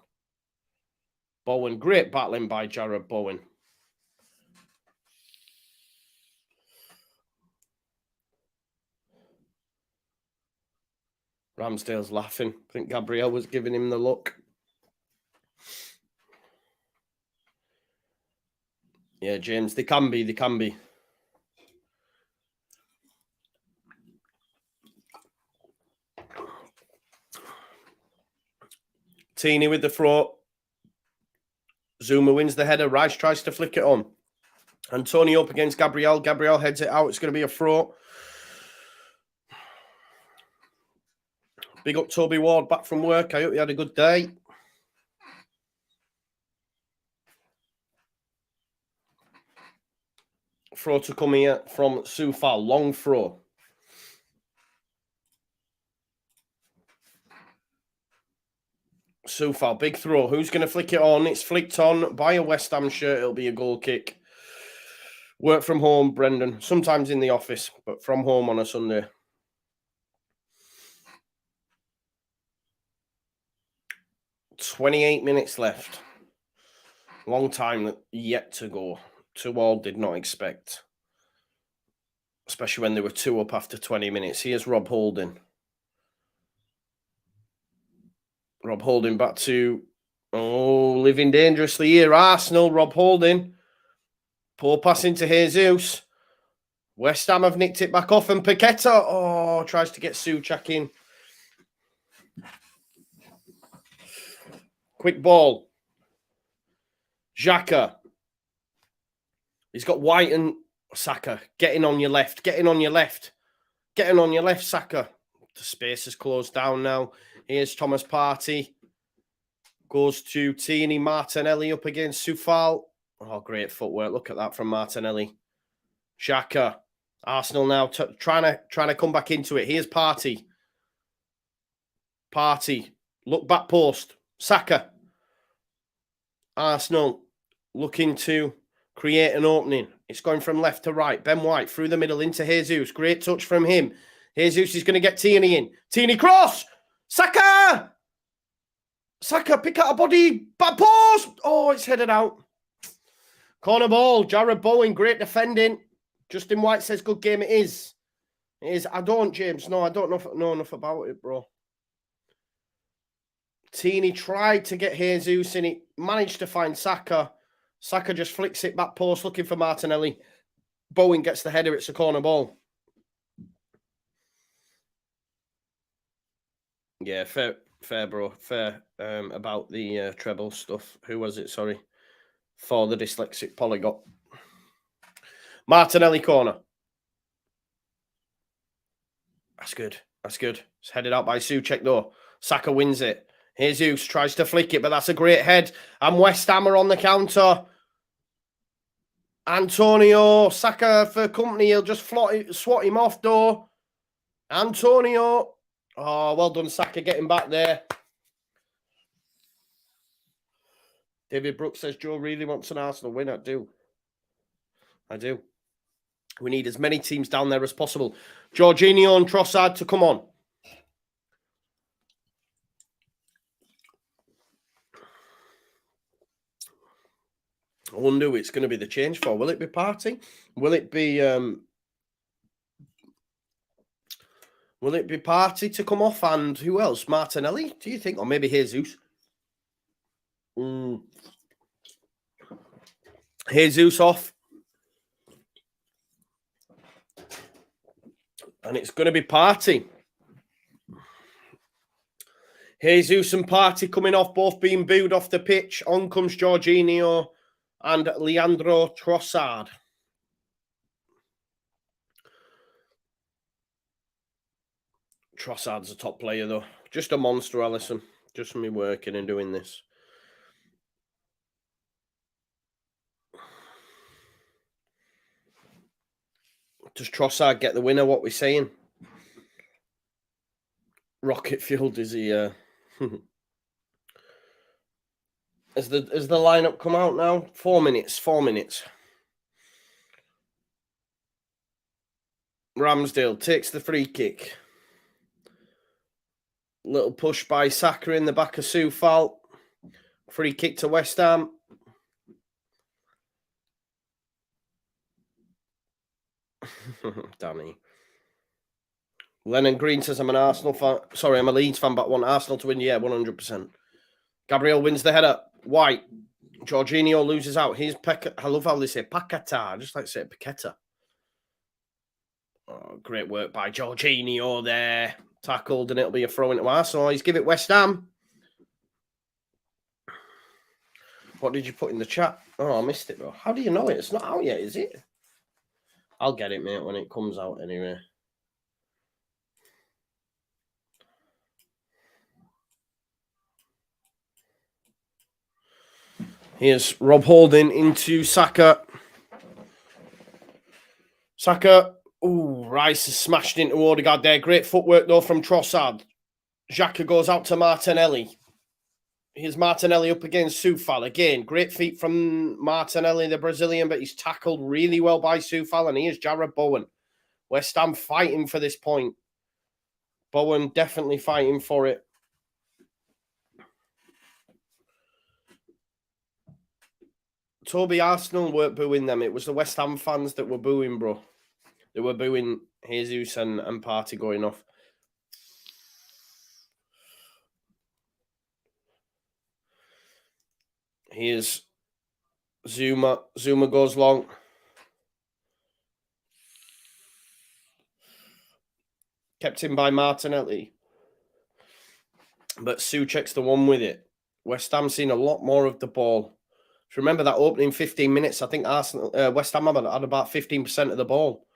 Bowen, great battling by Jarrod Bowen. Ramsdale's laughing. I think Gabriel was giving him the look. Yeah, James, they can be. Teeny with the throw. Zuma wins the header. Rice tries to flick it on. Antonio up against Gabriel. Gabriel heads it out. It's going to be a throw. Big up Toby Ward, back from work. I hope you had a good day. Throw to come here from Soufal. Long throw. Soufal, big throw. Who's going to flick it on? It's flicked on by a West Ham shirt. It'll be a goal kick. Work from home, Brendan. Sometimes in the office, but from home on a Sunday. "28 minutes left. Long time yet to go. 2-2 did not expect. Especially when they were 2 up after 20 minutes. Here's Rob Holding. Rob Holding back to... Oh, living dangerously here. Arsenal, Rob Holding. Poor pass into Jesus. West Ham have nicked it back off, and Paqueta, oh, tries to get Souček in. Quick ball. Xhaka. He's got White and Saka. Getting on your left. Getting on your left. Getting on your left, Saka. The space is closed down now. Here's Thomas Partey. Goes to Tini. Martinelli up against Soufal. Oh, great footwork. Look at that from Martinelli. Xhaka. Arsenal now trying to come back into it. Here's Partey. Partey. Look back post. Saka. Arsenal looking to create an opening. It's going from left to right. Ben White through the middle into Jesus. Great touch from him. Jesus is going to get Tierney in. Tierney cross. Saka. Saka pick out a body. Back post. Oh, it's headed out. Corner ball. Jarrod Bowen. Great defending. Justin White says good game. It is. It is. I don't, James. No, I don't know enough about it, bro. Tierney tried to get Jesus in. He managed to find Saka. Saka just flicks it back post looking for Martinelli. Bowen gets the header. It's a corner ball. Yeah, fair, bro. Fair about the treble stuff. Who was it? Sorry. For the dyslexic polygot. Martinelli corner. That's good. That's good. It's headed out by Souček, though. Saka wins it. Jesus tries to flick it, but that's a great head. And West Ham are on the counter. Antonio, Saka for company. He'll just swat him off, though. Antonio. Oh, well done, Saka, getting back there. David Brooks says, Joe really wants an Arsenal win. I do. We need as many teams down there as possible. Jorginho and Trossard to come on. I wonder who it's going to be the change for. Will it be Partey? Will it be Partey to come off? And who else? Martinelli, do you think? Or maybe Jesus? Jesus off. And it's going to be Partey. Jesus and Partey coming off, both being booed off the pitch. On comes Jorginho and Leandro Trossard. Trossard's a top player, though. Just a monster, Alisson. Just me working and doing this. Does Trossard get the winner? What we're saying? Rocket fueled is he? Has the lineup come out now? 4 minutes. 4 minutes. Ramsdale takes the free kick. Little push by Saka in the back of Soufal. Free kick to West Ham. Danny. Lennon Green says, I'm an Arsenal fan. Sorry, I'm a Leeds fan, but I want Arsenal to win. Yeah, 100%. Gabriel wins the header. White. Jorginho loses out. Here's Pekka. I love how they say Paqueta. I just like to say Paqueta. Oh, great work by Jorginho there. Tackled, and it'll be a throw into Arsenal. He's give it West Ham. What did you put in the chat? Oh, I missed it, bro. How do you know it? It's not out yet, is it? I'll get it, mate, when it comes out anyway. Here's Rob Holding into Saka. Saka. Ooh, Rice has smashed into Odegaard there. Great footwork, though, from Trossard. Xhaka goes out to Martinelli. Here's Martinelli up against Soufal. Again, great feet from Martinelli, the Brazilian, but he's tackled really well by Soufal. And here's Jarrod Bowen. West Ham fighting for this point. Bowen definitely fighting for it. Toby, Arsenal weren't booing them. It was the West Ham fans that were booing, bro. They were booing Jesus and Partey going off. Here's Zuma. Zuma goes long. Kept in by Martinelli. But Souček's the one with it. West Ham seen a lot more of the ball. If you remember that opening 15 minutes, I think West Ham had about 15% of the ball.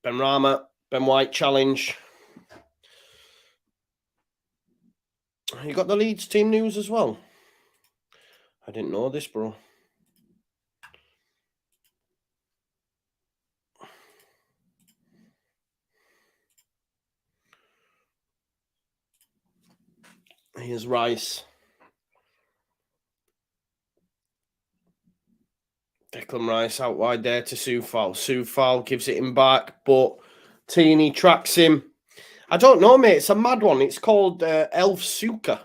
Benrahma, Ben White challenge. You got the Leeds team news as well? I didn't know this, bro. Here's Rice. Declan Rice out wide there to Soufal. Soufal gives it him back, but Teeny tracks him. I don't know, mate. It's a mad one. It's called lufc.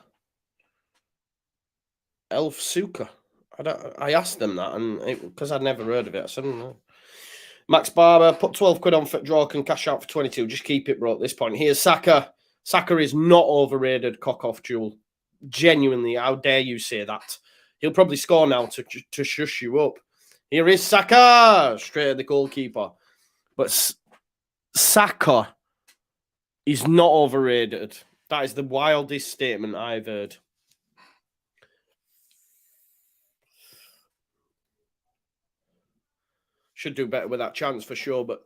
lufc. I asked them that, and because I'd never heard of it, I said, no. Max Barber, put 12 quid on for draw, can cash out for 22. Just keep it, bro, at this point. Here's Saka. Saka is not overrated, cock off Jewel. Genuinely, how dare you say that? He'll probably score now to shush you up. Here is Saka, straight at the goalkeeper. But Saka is not overrated. That is the wildest statement I've heard. Should do better with that chance for sure, but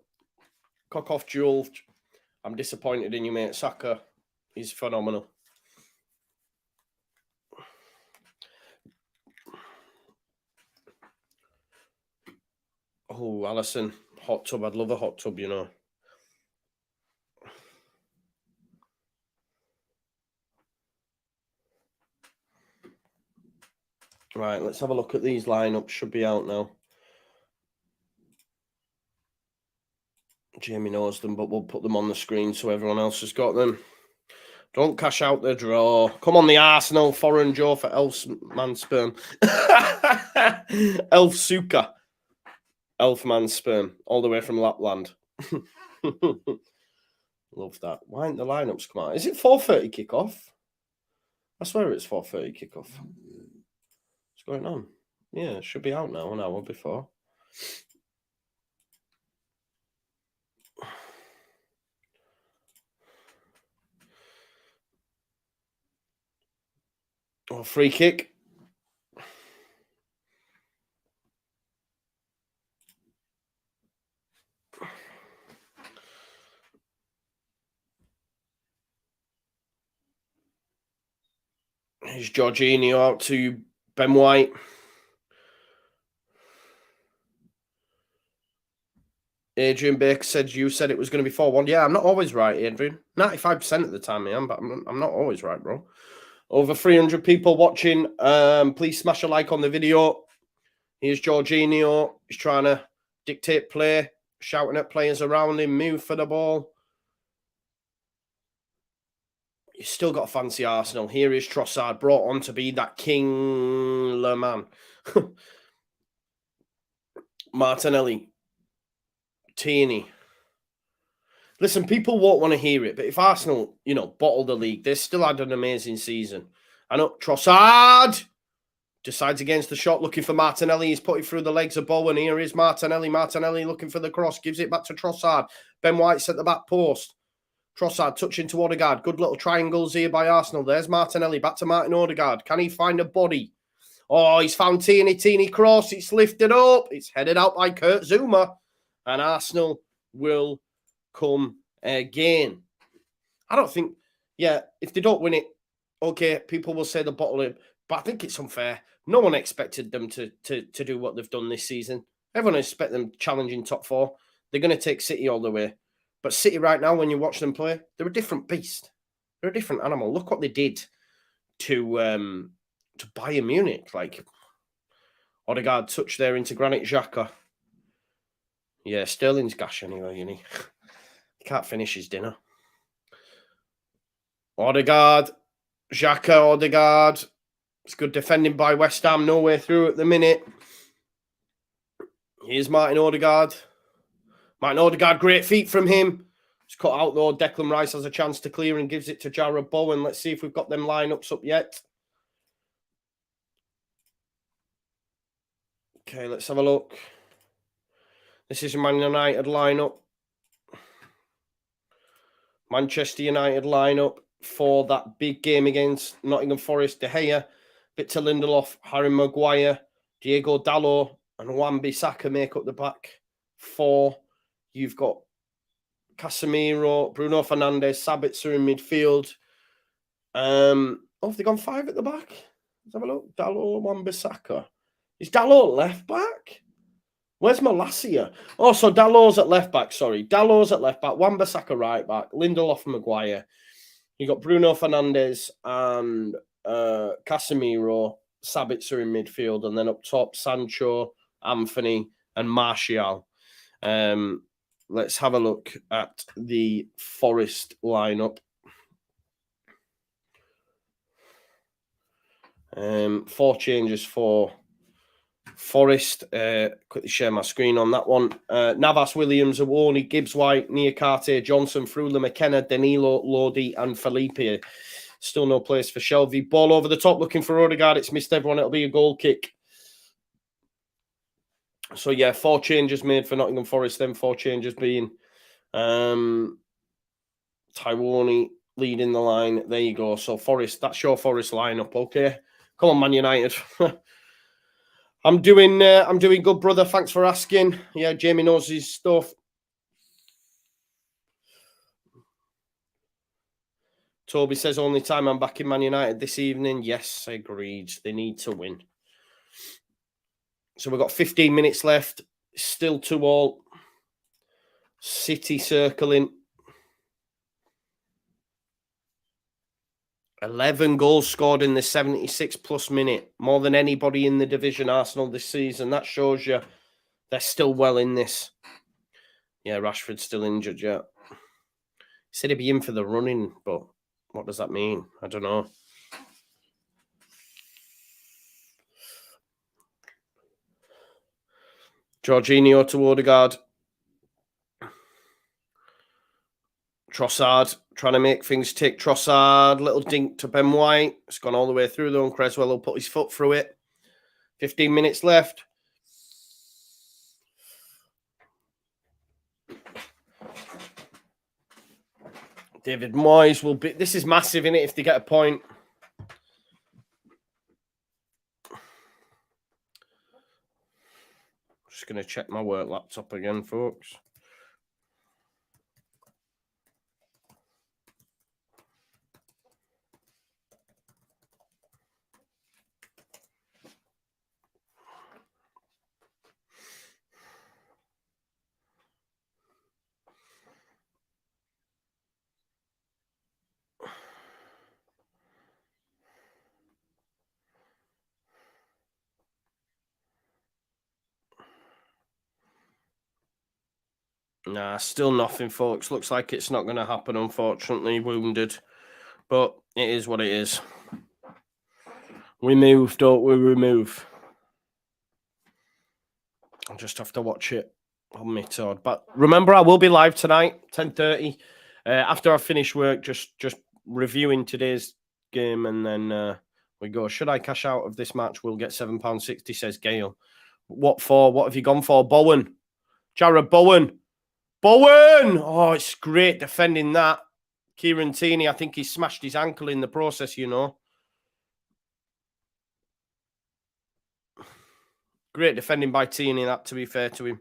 cock off Jewel. I'm disappointed in you, mate. Saka is phenomenal. Oh, Allison, hot tub. I'd love a hot tub, you know. Right, let's have a look at these lineups. Should be out now. Jamie knows them, but we'll put them on the screen so everyone else has got them. Don't cash out the draw. Come on, the Arsenal. Foreign Joe for Elfman Sperm. Elfsuka. Elfman Sperm. All the way from Lapland. Love that. Why aren't the lineups come out? Is it 4:30 kickoff? I swear it's 4:30 kickoff. What's going on? Yeah, it should be out now, an hour before. Oh, free kick. Here's Jorginho out to Ben White. Adrian Baker said you said it was going to be 4-1. Yeah, I'm not always right, Adrian. 95% of the time I am, but I'm not always right, bro. Over 300 people watching. Please smash a like on the video. Here's Jorginho. He's trying to dictate play, shouting at players around him, move for the ball. He's still got fancy Arsenal. Here is Trossard, brought on to be that King Le Man. Martinelli. Tierney. Listen, people won't want to hear it, but if Arsenal, bottle the league, they still had an amazing season. I know Trossard decides against the shot, looking for Martinelli. He's put it through the legs of Bowen. Here is Martinelli. Martinelli looking for the cross, gives it back to Trossard. Ben White's at the back post. Trossard touching to Odegaard. Good little triangles here by Arsenal. There's Martinelli. Back to Martin Odegaard. Can he find a body? Oh, he's found Tierney cross. It's lifted up. It's headed out by Kurt Zouma. And Arsenal will come again. I don't think, if they don't win it, okay, people will say the bottle in. But I think it's unfair. No one expected them to do what they've done this season. Everyone expected them challenging top 4. They're going to take City all the way. But City right now, when you watch them play, they're a different beast. They're a different animal. Look what they did to Bayern Munich. Like, Odegaard touched there into Granit Xhaka. Yeah, Sterling's gash anyway, He can't finish his dinner. Odegaard. Xhaka, Odegaard. It's good defending by West Ham. No way through at the minute. Here's Martin Odegaard. Martin Odegaard, great feet from him. It's cut out though. Declan Rice has a chance to clear and gives it to Jarrod Bowen. Let's see if we've got them lineups up yet. Okay, let's have a look. This is a Man United lineup. Manchester United lineup for that big game against Nottingham Forest. De Gea, Victor Lindelof, Harry Maguire, Diego Dalot, and Wan-Bissaka make up the back 4. You've got Casemiro, Bruno Fernandes, Sabitzer in midfield. Have they gone 5 at the back? Let's have a look. Dalot, Wan-Bissaka. Is Dalot left back? Where's Malacia? Oh, so Dalot's at left back. Sorry. Dalot's at left back. Wan-Bissaka right back. Lindelof and Maguire. You got Bruno Fernandes and Casemiro, Sabitzer in midfield. And then up top, Sancho, Anthony, and Martial. Let's have a look at the Forest lineup. 4 changes for Forest. Quickly share my screen on that one. Navas, Williams, Awoni, Gibbs White, Niakate, Johnson, Frula, McKenna, Danilo, Lodi, and Felipe. Still no place for Shelvey. Ball over the top, looking for Odegaard. It's missed everyone. It'll be a goal kick. So, 4 changes made for Nottingham Forest. Then 4 changes being Taiwani leading the line. There you go. So, Forest, that's your Forest lineup. Okay. Come on, Man United. I'm doing good, brother. Thanks for asking. Yeah, Jamie knows his stuff. Toby says, only time I'm back in Man United this evening. Yes, agreed. They need to win. So we've got 15 minutes left. Still 2-2. City circling. 11 goals scored in the 76-plus minute. More than anybody in the division, Arsenal, this season. That shows you they're still well in this. Yeah, Rashford's still injured, yeah. He said he'd be in for the running, but what does that mean? I don't know. Jorginho to Odegaard. Trossard trying to make things tick. Trossard, little dink to Ben White. It's gone all the way through though, and Creswell will put his foot through it. 15 minutes left. David Moyes will be... This is massive, innit, if they get a point. Just going to check my work laptop again, folks. Nah, still nothing, folks. Looks like it's not going to happen, unfortunately. Wounded. But it is what it is. We move, don't we? We move. I'll just have to watch it on my Todd. But remember, I will be live tonight, 10:30. After I finish work, just reviewing today's game, and then we go. Should I cash out of this match? We'll get £7.60, says Gail. What for? What have you gone for? Bowen. Jared Bowen. Bowen! Oh, it's great defending that. Kieran Tierney, I think he smashed his ankle in the process, you know. Great defending by Tierney, that, to be fair to him.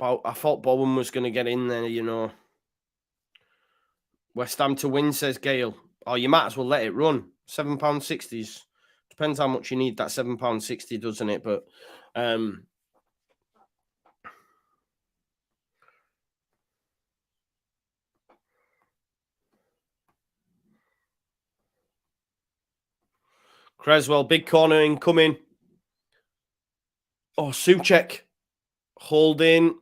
I thought Bowen was going to get in there, you know. West Ham to win, says Gail. Oh, you might as well let it run. £7.60. Depends how much you need that £7.60, doesn't it? But Creswell, big corner incoming. Oh, Souček. Holding.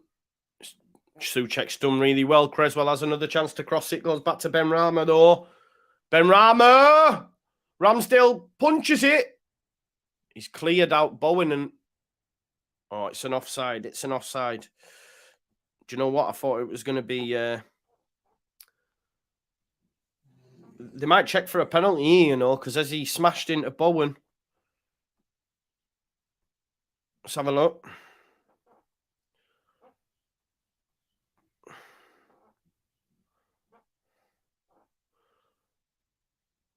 Souček's done really well. Creswell has another chance to cross it. Goes back to Ben Rama, though. Ben Rama! Ramsdale punches it. He's cleared out Bowen and... Oh, it's an offside. It's an offside. Do you know what? I thought it was going to be... They might check for a penalty, you know, because as he smashed into Bowen... Let's have a look.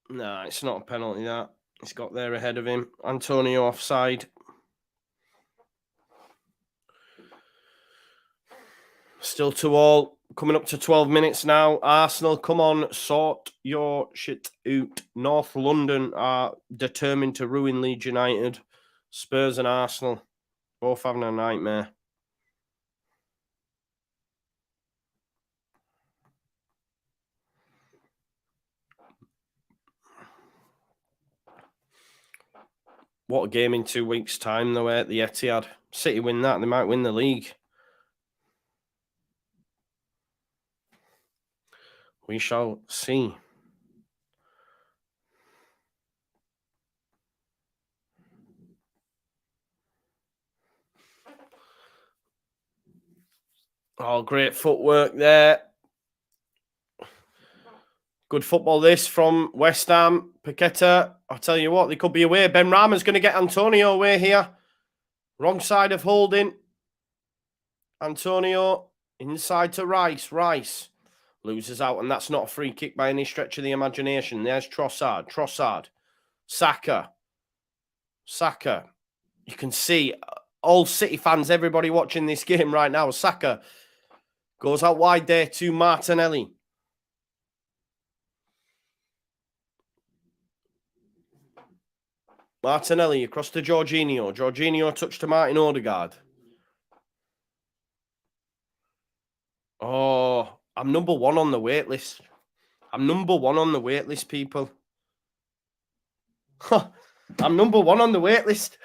No, it's not a penalty, that. He's got there ahead of him. Antonio offside. Still 2-2. Coming up to 12 minutes now. Arsenal, come on, sort your shit out. North London are determined to ruin Leeds United. Spurs and Arsenal both having a nightmare. What a game in 2 weeks' time, though, at the Etihad. City win that, they might win the league. We shall see. Oh, great footwork there. Good football this from West Ham. Paqueta, I'll tell you what, they could be away. Ben Rama's going to get Antonio away here. Wrong side of holding. Antonio inside to Rice. Rice loses out, and that's not a free kick by any stretch of the imagination. There's Trossard. Trossard. Saka. Saka. You can see all City fans, everybody watching this game right now. Saka goes out wide there to Martinelli. Martinelli across to Jorginho. Jorginho touch to Martin Odegaard. Oh, I'm number 1 on the wait list. I'm number 1 on the wait list, people. I'm number 1 on the wait list.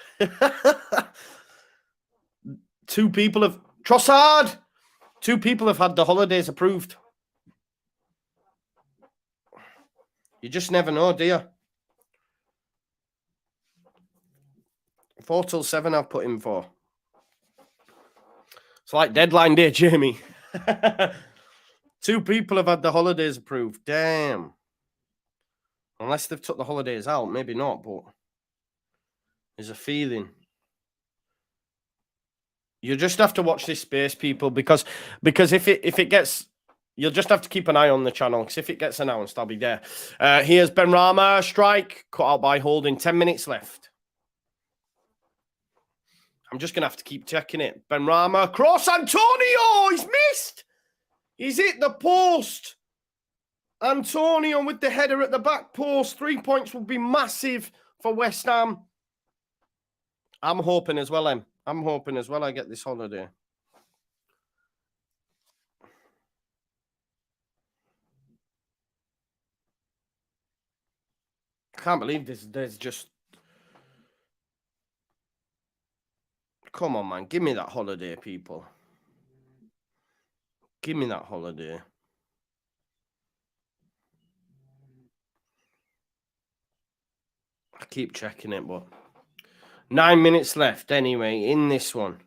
2 people have... Trossard! 2 people have had the holidays approved. You just never know, do you? 4 till 7 I've put him for. It's like deadline day, Jamie. 2 people have had the holidays approved. Damn. Unless they've took the holidays out, maybe not, but there's a feeling. You just have to watch this space, people, because if it gets... You'll just have to keep an eye on the channel, because if it gets announced, I'll be there. Here's Ben Rama, strike, cut out by holding. 10 minutes left. I'm just going to have to keep checking it. Ben Rama, cross, Antonio! He's missed! He's hit the post. Antonio with the header at the back post. 3 points will be massive for West Ham. I'm hoping as well, Em. I'm hoping as well I get this holiday. I can't believe there's just... Come on, man. Give me that holiday, people. Give me that holiday. I keep checking it, but 9 minutes left anyway in this one.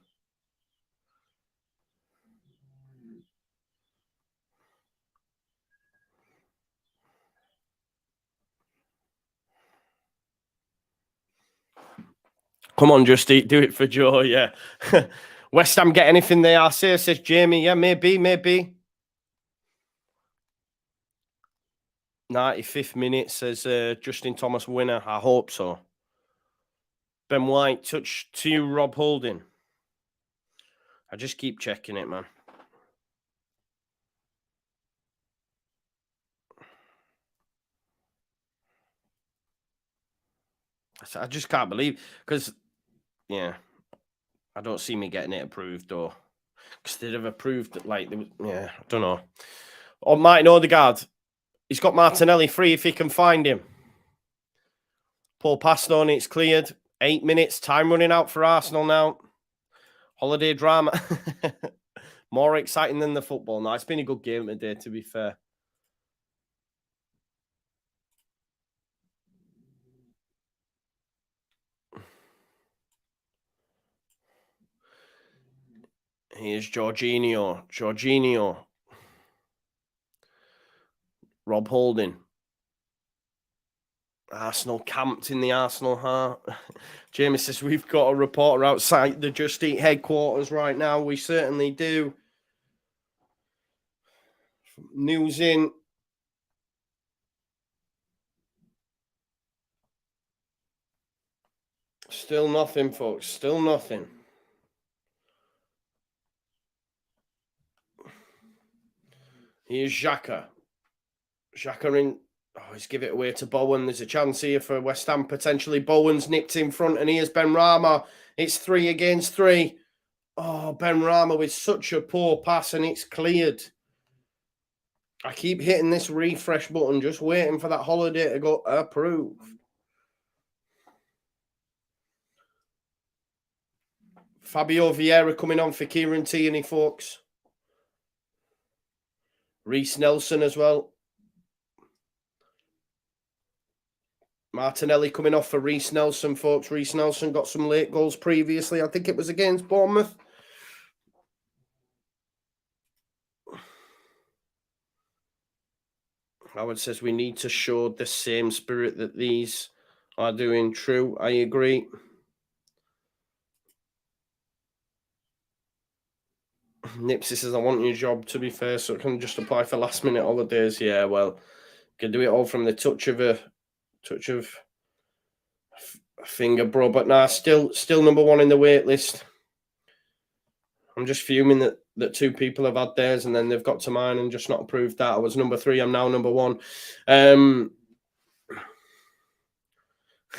Come on, Just Eat. Do it for Joe, yeah. West Ham get anything they are, says Jamie. Yeah, maybe. 95th minute, says Justin Thomas winner. I hope so. Ben White, touch to you, Rob Holding. I just keep checking it, man. I just can't believe, because, yeah, I don't see me getting it approved, though. Because they'd have approved it, like, yeah, I don't know. Oh, Martin Odegaard. He's got Martinelli free if he can find him. Paul Pastone, it's cleared. 8 minutes, time running out for Arsenal now. Holiday drama. More exciting than the football now. It's been a good game today, to be fair. Here's Jorginho. Rob Holding. Arsenal camped in the Arsenal heart. Jamie says, we've got a reporter outside the Just Eat headquarters right now. We certainly do. News in. Still nothing, folks. Still nothing. Here's Xhaka. Xhaka in. Oh, he's give it away to Bowen. There's a chance here for West Ham potentially. Bowen's nipped in front, and here's Benrahma. It's 3 against 3. Oh, Benrahma with such a poor pass, and it's cleared. I keep hitting this refresh button, just waiting for that holiday to go approved. Fabio Vieira coming on for Kieran Tierney, folks. Reece Nelson as well. Martinelli coming off for Reece Nelson, folks. Reece Nelson got some late goals previously. I think it was against Bournemouth. Howard says we need to show the same spirit that these are doing. True, I agree. Nipsey says, I want your job, to be fair, so I can just apply for last minute holidays. Yeah, well, you can do it all from the touch of a finger, bro. But nah, still number one in the wait list. I'm just fuming that 2 people have had theirs and then they've got to mine and just not approved that. I was number 3. I'm now number 1.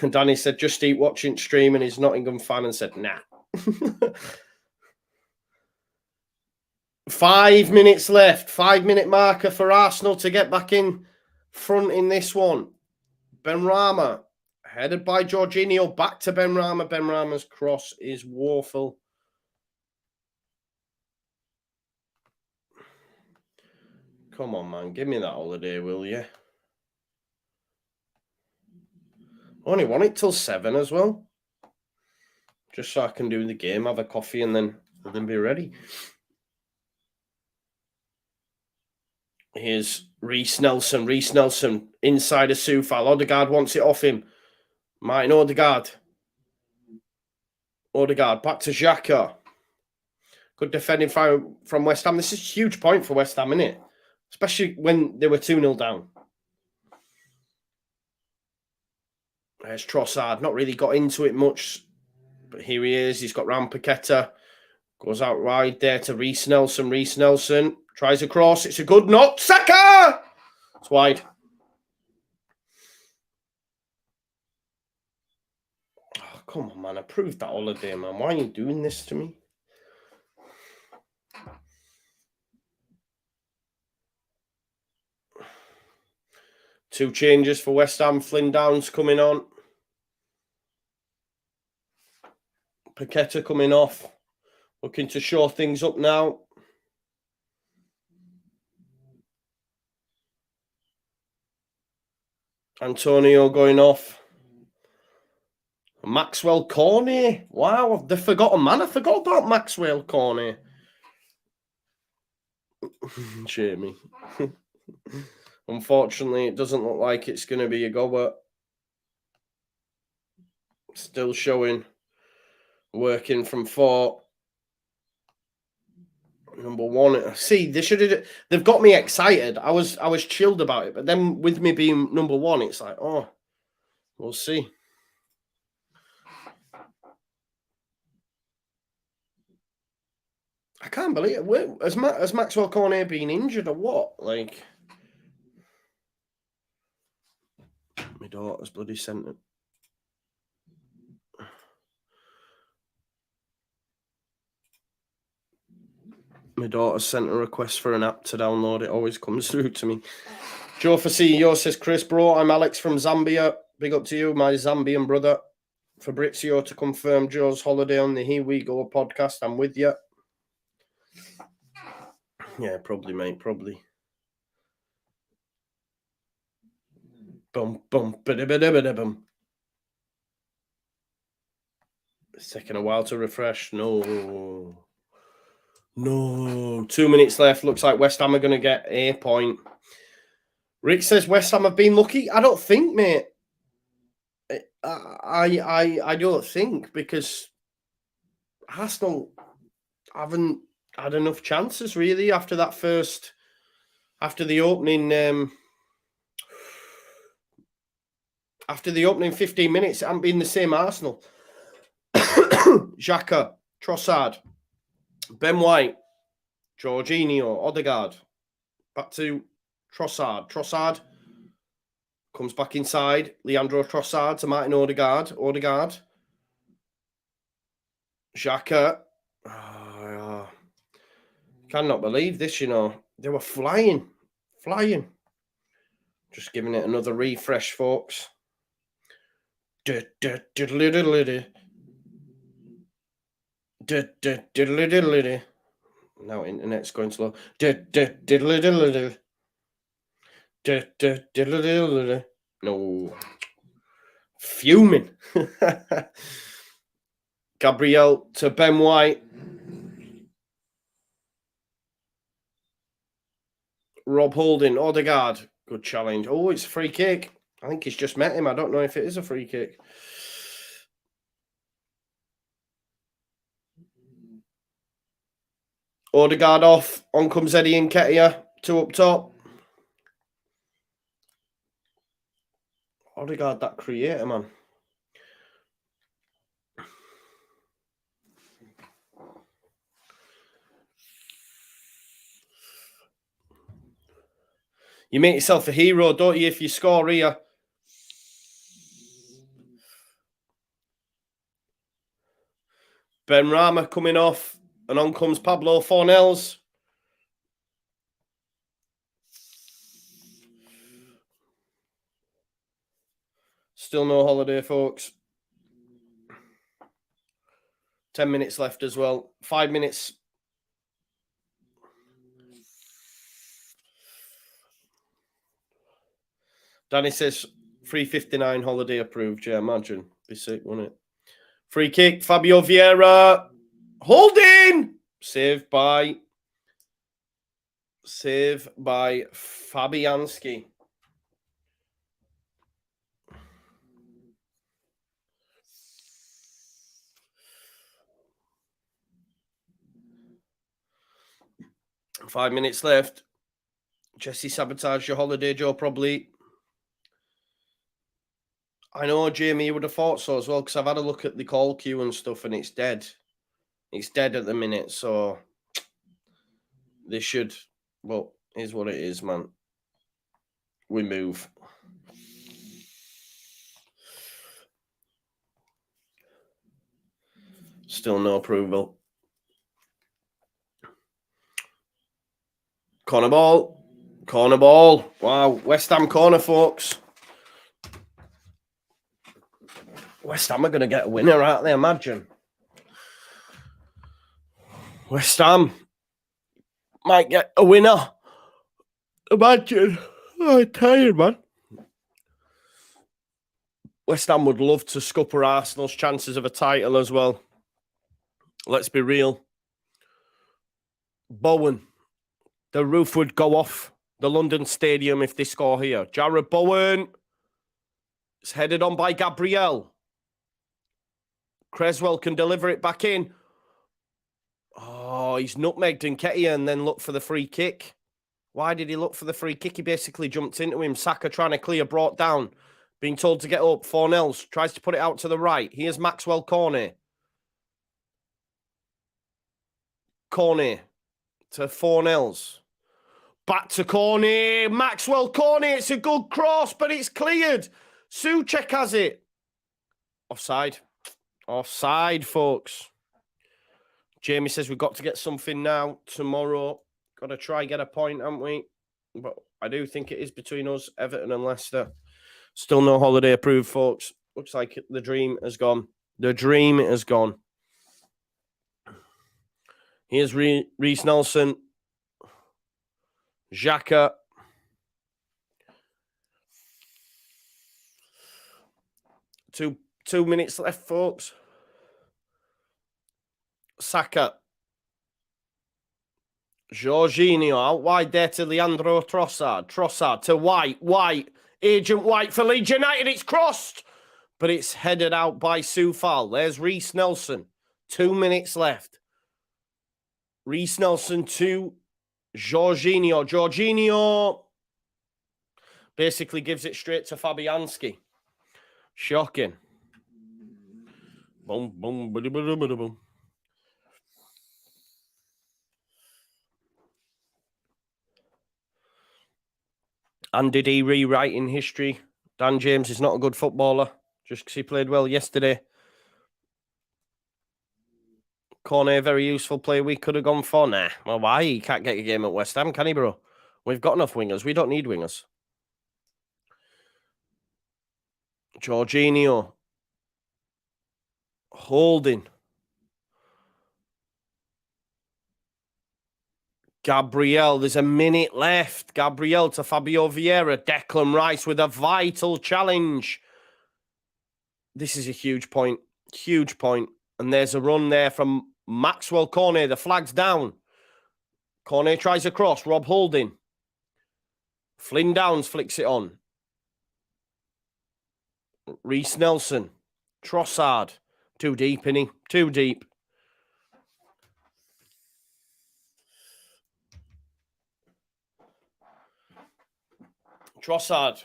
Danny said, Just Eat watching stream, and he's Nottingham fan, and said, nah. 5 minutes left. 5-minute marker for Arsenal to get back in front in this one. Benrahma, headed by Jorginho, back to Benrahma. Benrahma's cross is woeful. Come on, man. Give me that holiday, will you? Only want it till 7 as well. Just so I can do the game, have a coffee, and then be ready. Here's Reece Nelson. Reece Nelson inside a Soufal. Odegaard wants it off him. Martin Odegaard. Odegaard back to Xhaka. Good defending from West Ham. This is a huge point for West Ham, isn't it? Especially when they were 2-0 down. There's Trossard. Not really got into it much. But here he is. He's got round Paqueta. Goes out wide there to Reece Nelson. Reece Nelson tries a cross. It's a good knock. Saka! It's wide. Oh, come on, man. Approve that holiday, man. Why are you doing this to me? Two changes for West Ham. Flynn Downs coming on. Paqueta coming off. Looking to shore things up now. Antonio going off. Maxwell Cornet. Wow, they forgotten, man. I forgot about Maxwell Cornet. Jamie. Unfortunately, it doesn't look like it's going to be a goer. Still showing. Working from 4. Number 1. See, they should have. They've got me excited. I was chilled about it, but then with me being number 1, it's like, oh, we'll see. I can't believe it. Has Maxwell Cornet been injured or what? Like, my daughter's bloody sent it. My daughter's sent a request for an app to download. It always comes through to me. Joe for CEO says, Chris, bro, I'm Alex from Zambia. Big up to you, my Zambian brother. Fabrizio to confirm Joe's holiday on the Here We Go podcast. I'm with you. Yeah, probably, mate, probably. Boom, boom, ba-da-ba-da-ba-da-bum. It's taking a while to refresh. No. 2 minutes left. Looks like West Ham are going to get a point. Rick says West Ham have been lucky. I don't think, mate. I don't think, because Arsenal haven't had enough chances really after that first, after the opening 15 minutes. It hasn't been the same Arsenal. Xhaka, Trossard, Ben White, Jorginho, Odegaard, back to Trossard. Trossard comes back inside. Leandro Trossard to Martin Odegaard. Odegaard. Xhaka. Oh, cannot believe this, you know. They were flying. Just giving it another refresh, folks. Now internet's going slow. No. Fuming. Gabriel to Ben White. Rob Holding, Odegaard. Good challenge. Oh, it's a free kick. I think he's just met him. I don't know if it is a free kick. Odegaard off. On comes Eddie Nketiah. 2 up top. Odegaard, that creator, man. You make yourself a hero, don't you, if you score here? Ben Rama coming off, and on comes Pablo Fornells. Still no holiday, folks. 10 minutes left as well. 5 minutes. Danny says 3:59 holiday approved. Yeah, imagine. Be sick, wouldn't it? Free kick. Fabio Vieira. Holding. Saved by Fabianski. Five minutes left. Jesse sabotaged your holiday, Joe, probably. I know, Jamie, you would have thought so as well, because I've had a look at the call queue and stuff, and it's dead. It's dead at the minute, so they should. Well, here's what it is, man. We move. Still no approval. Corner ball. Corner ball. Wow, West Ham corner, folks. West Ham are going to get a winner, aren't they? Imagine. West Ham might get a winner. Imagine. Oh, I'm tired, man. West Ham would love to scupper Arsenal's chances of a title as well. Let's be real. Bowen. The roof would go off the London Stadium if they score here. Jarrod Bowen. It's headed on by Gabriel. Creswell can deliver it back in. Oh, he's nutmegged Nketiah and then looked for the free kick. Why did he look for the free kick? He basically jumped into him. Saka trying to clear, brought down. Being told to get up. Fornells tries to put it out to the right. Here's Maxwell Cornet. Cornet to Fornells. Back to Cornet. Maxwell Cornet. It's a good cross, but it's cleared. Souček has it. Offside. Offside, folks. Jamie says we've got to get something now. Tomorrow. Got to try get a point, haven't we? But I do think it is between us, Everton and Leicester. Still no holiday approved, folks. Looks like the dream has gone. The dream has gone. Here's Reece Nelson. Xhaka. Two minutes left, folks. Saka. Jorginho out wide there to Leandro Trossard. Trossard to White. White. Agent White for Leeds United. It's crossed. But it's headed out by Soufal. There's Reece Nelson. 2 minutes left. Reece Nelson to Jorginho. Jorginho basically gives it straight to Fabianski. Shocking. Boom, boom, boom, boom, boom, boom. And did he rewrite in history? Dan James is not a good footballer, just because he played well yesterday. Cornet, very useful player we could have gone for. Nah, well, why? He can't get a game at West Ham, can he, bro? We've got enough wingers. We don't need wingers. Jorginho. Holding. Gabriel, there's a minute left. Gabriel to Fabio Vieira. Declan Rice with a vital challenge. This is a huge point. Huge point. And there's a run there from Maxwell Cornet. The flag's down. Cornet tries a cross. Rob Holding. Flynn Downs flicks it on. Reece Nelson. Trossard. Too deep, innit? Too deep. Trossard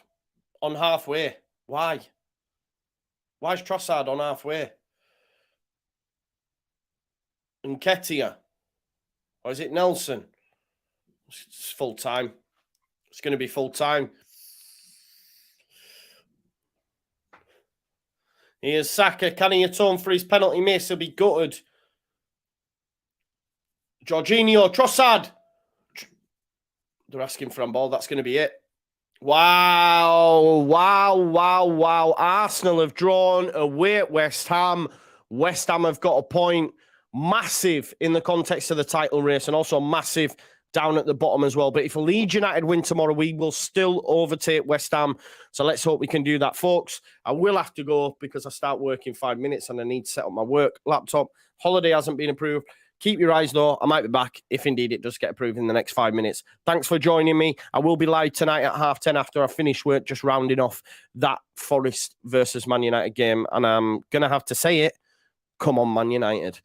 on halfway. Why? Why is Trossard on halfway? Nketiah. Or is it Nelson? It's full time. It's going to be full time. Here's Saka. Can he atone for his penalty miss? He'll be gutted. Jorginho. Trossard. They're asking for a ball. That's going to be it. Wow. Wow, wow, wow. Arsenal have drawn away at West Ham. West Ham have got a point. Massive in the context of the title race and also massive down at the bottom as well. But if Leeds United win tomorrow, we will still overtake West Ham. So let's hope we can do that, folks. I will have to go because I start work in 5 minutes and I need to set up my work laptop. Holiday hasn't been approved. Keep your eyes, though. I might be back if indeed it does get approved in the next 5 minutes. Thanks for joining me. I will be live tonight at 10:30 after I finish work, just rounding off that Forest versus Man United game. And I'm going to have to say it. Come on, Man United.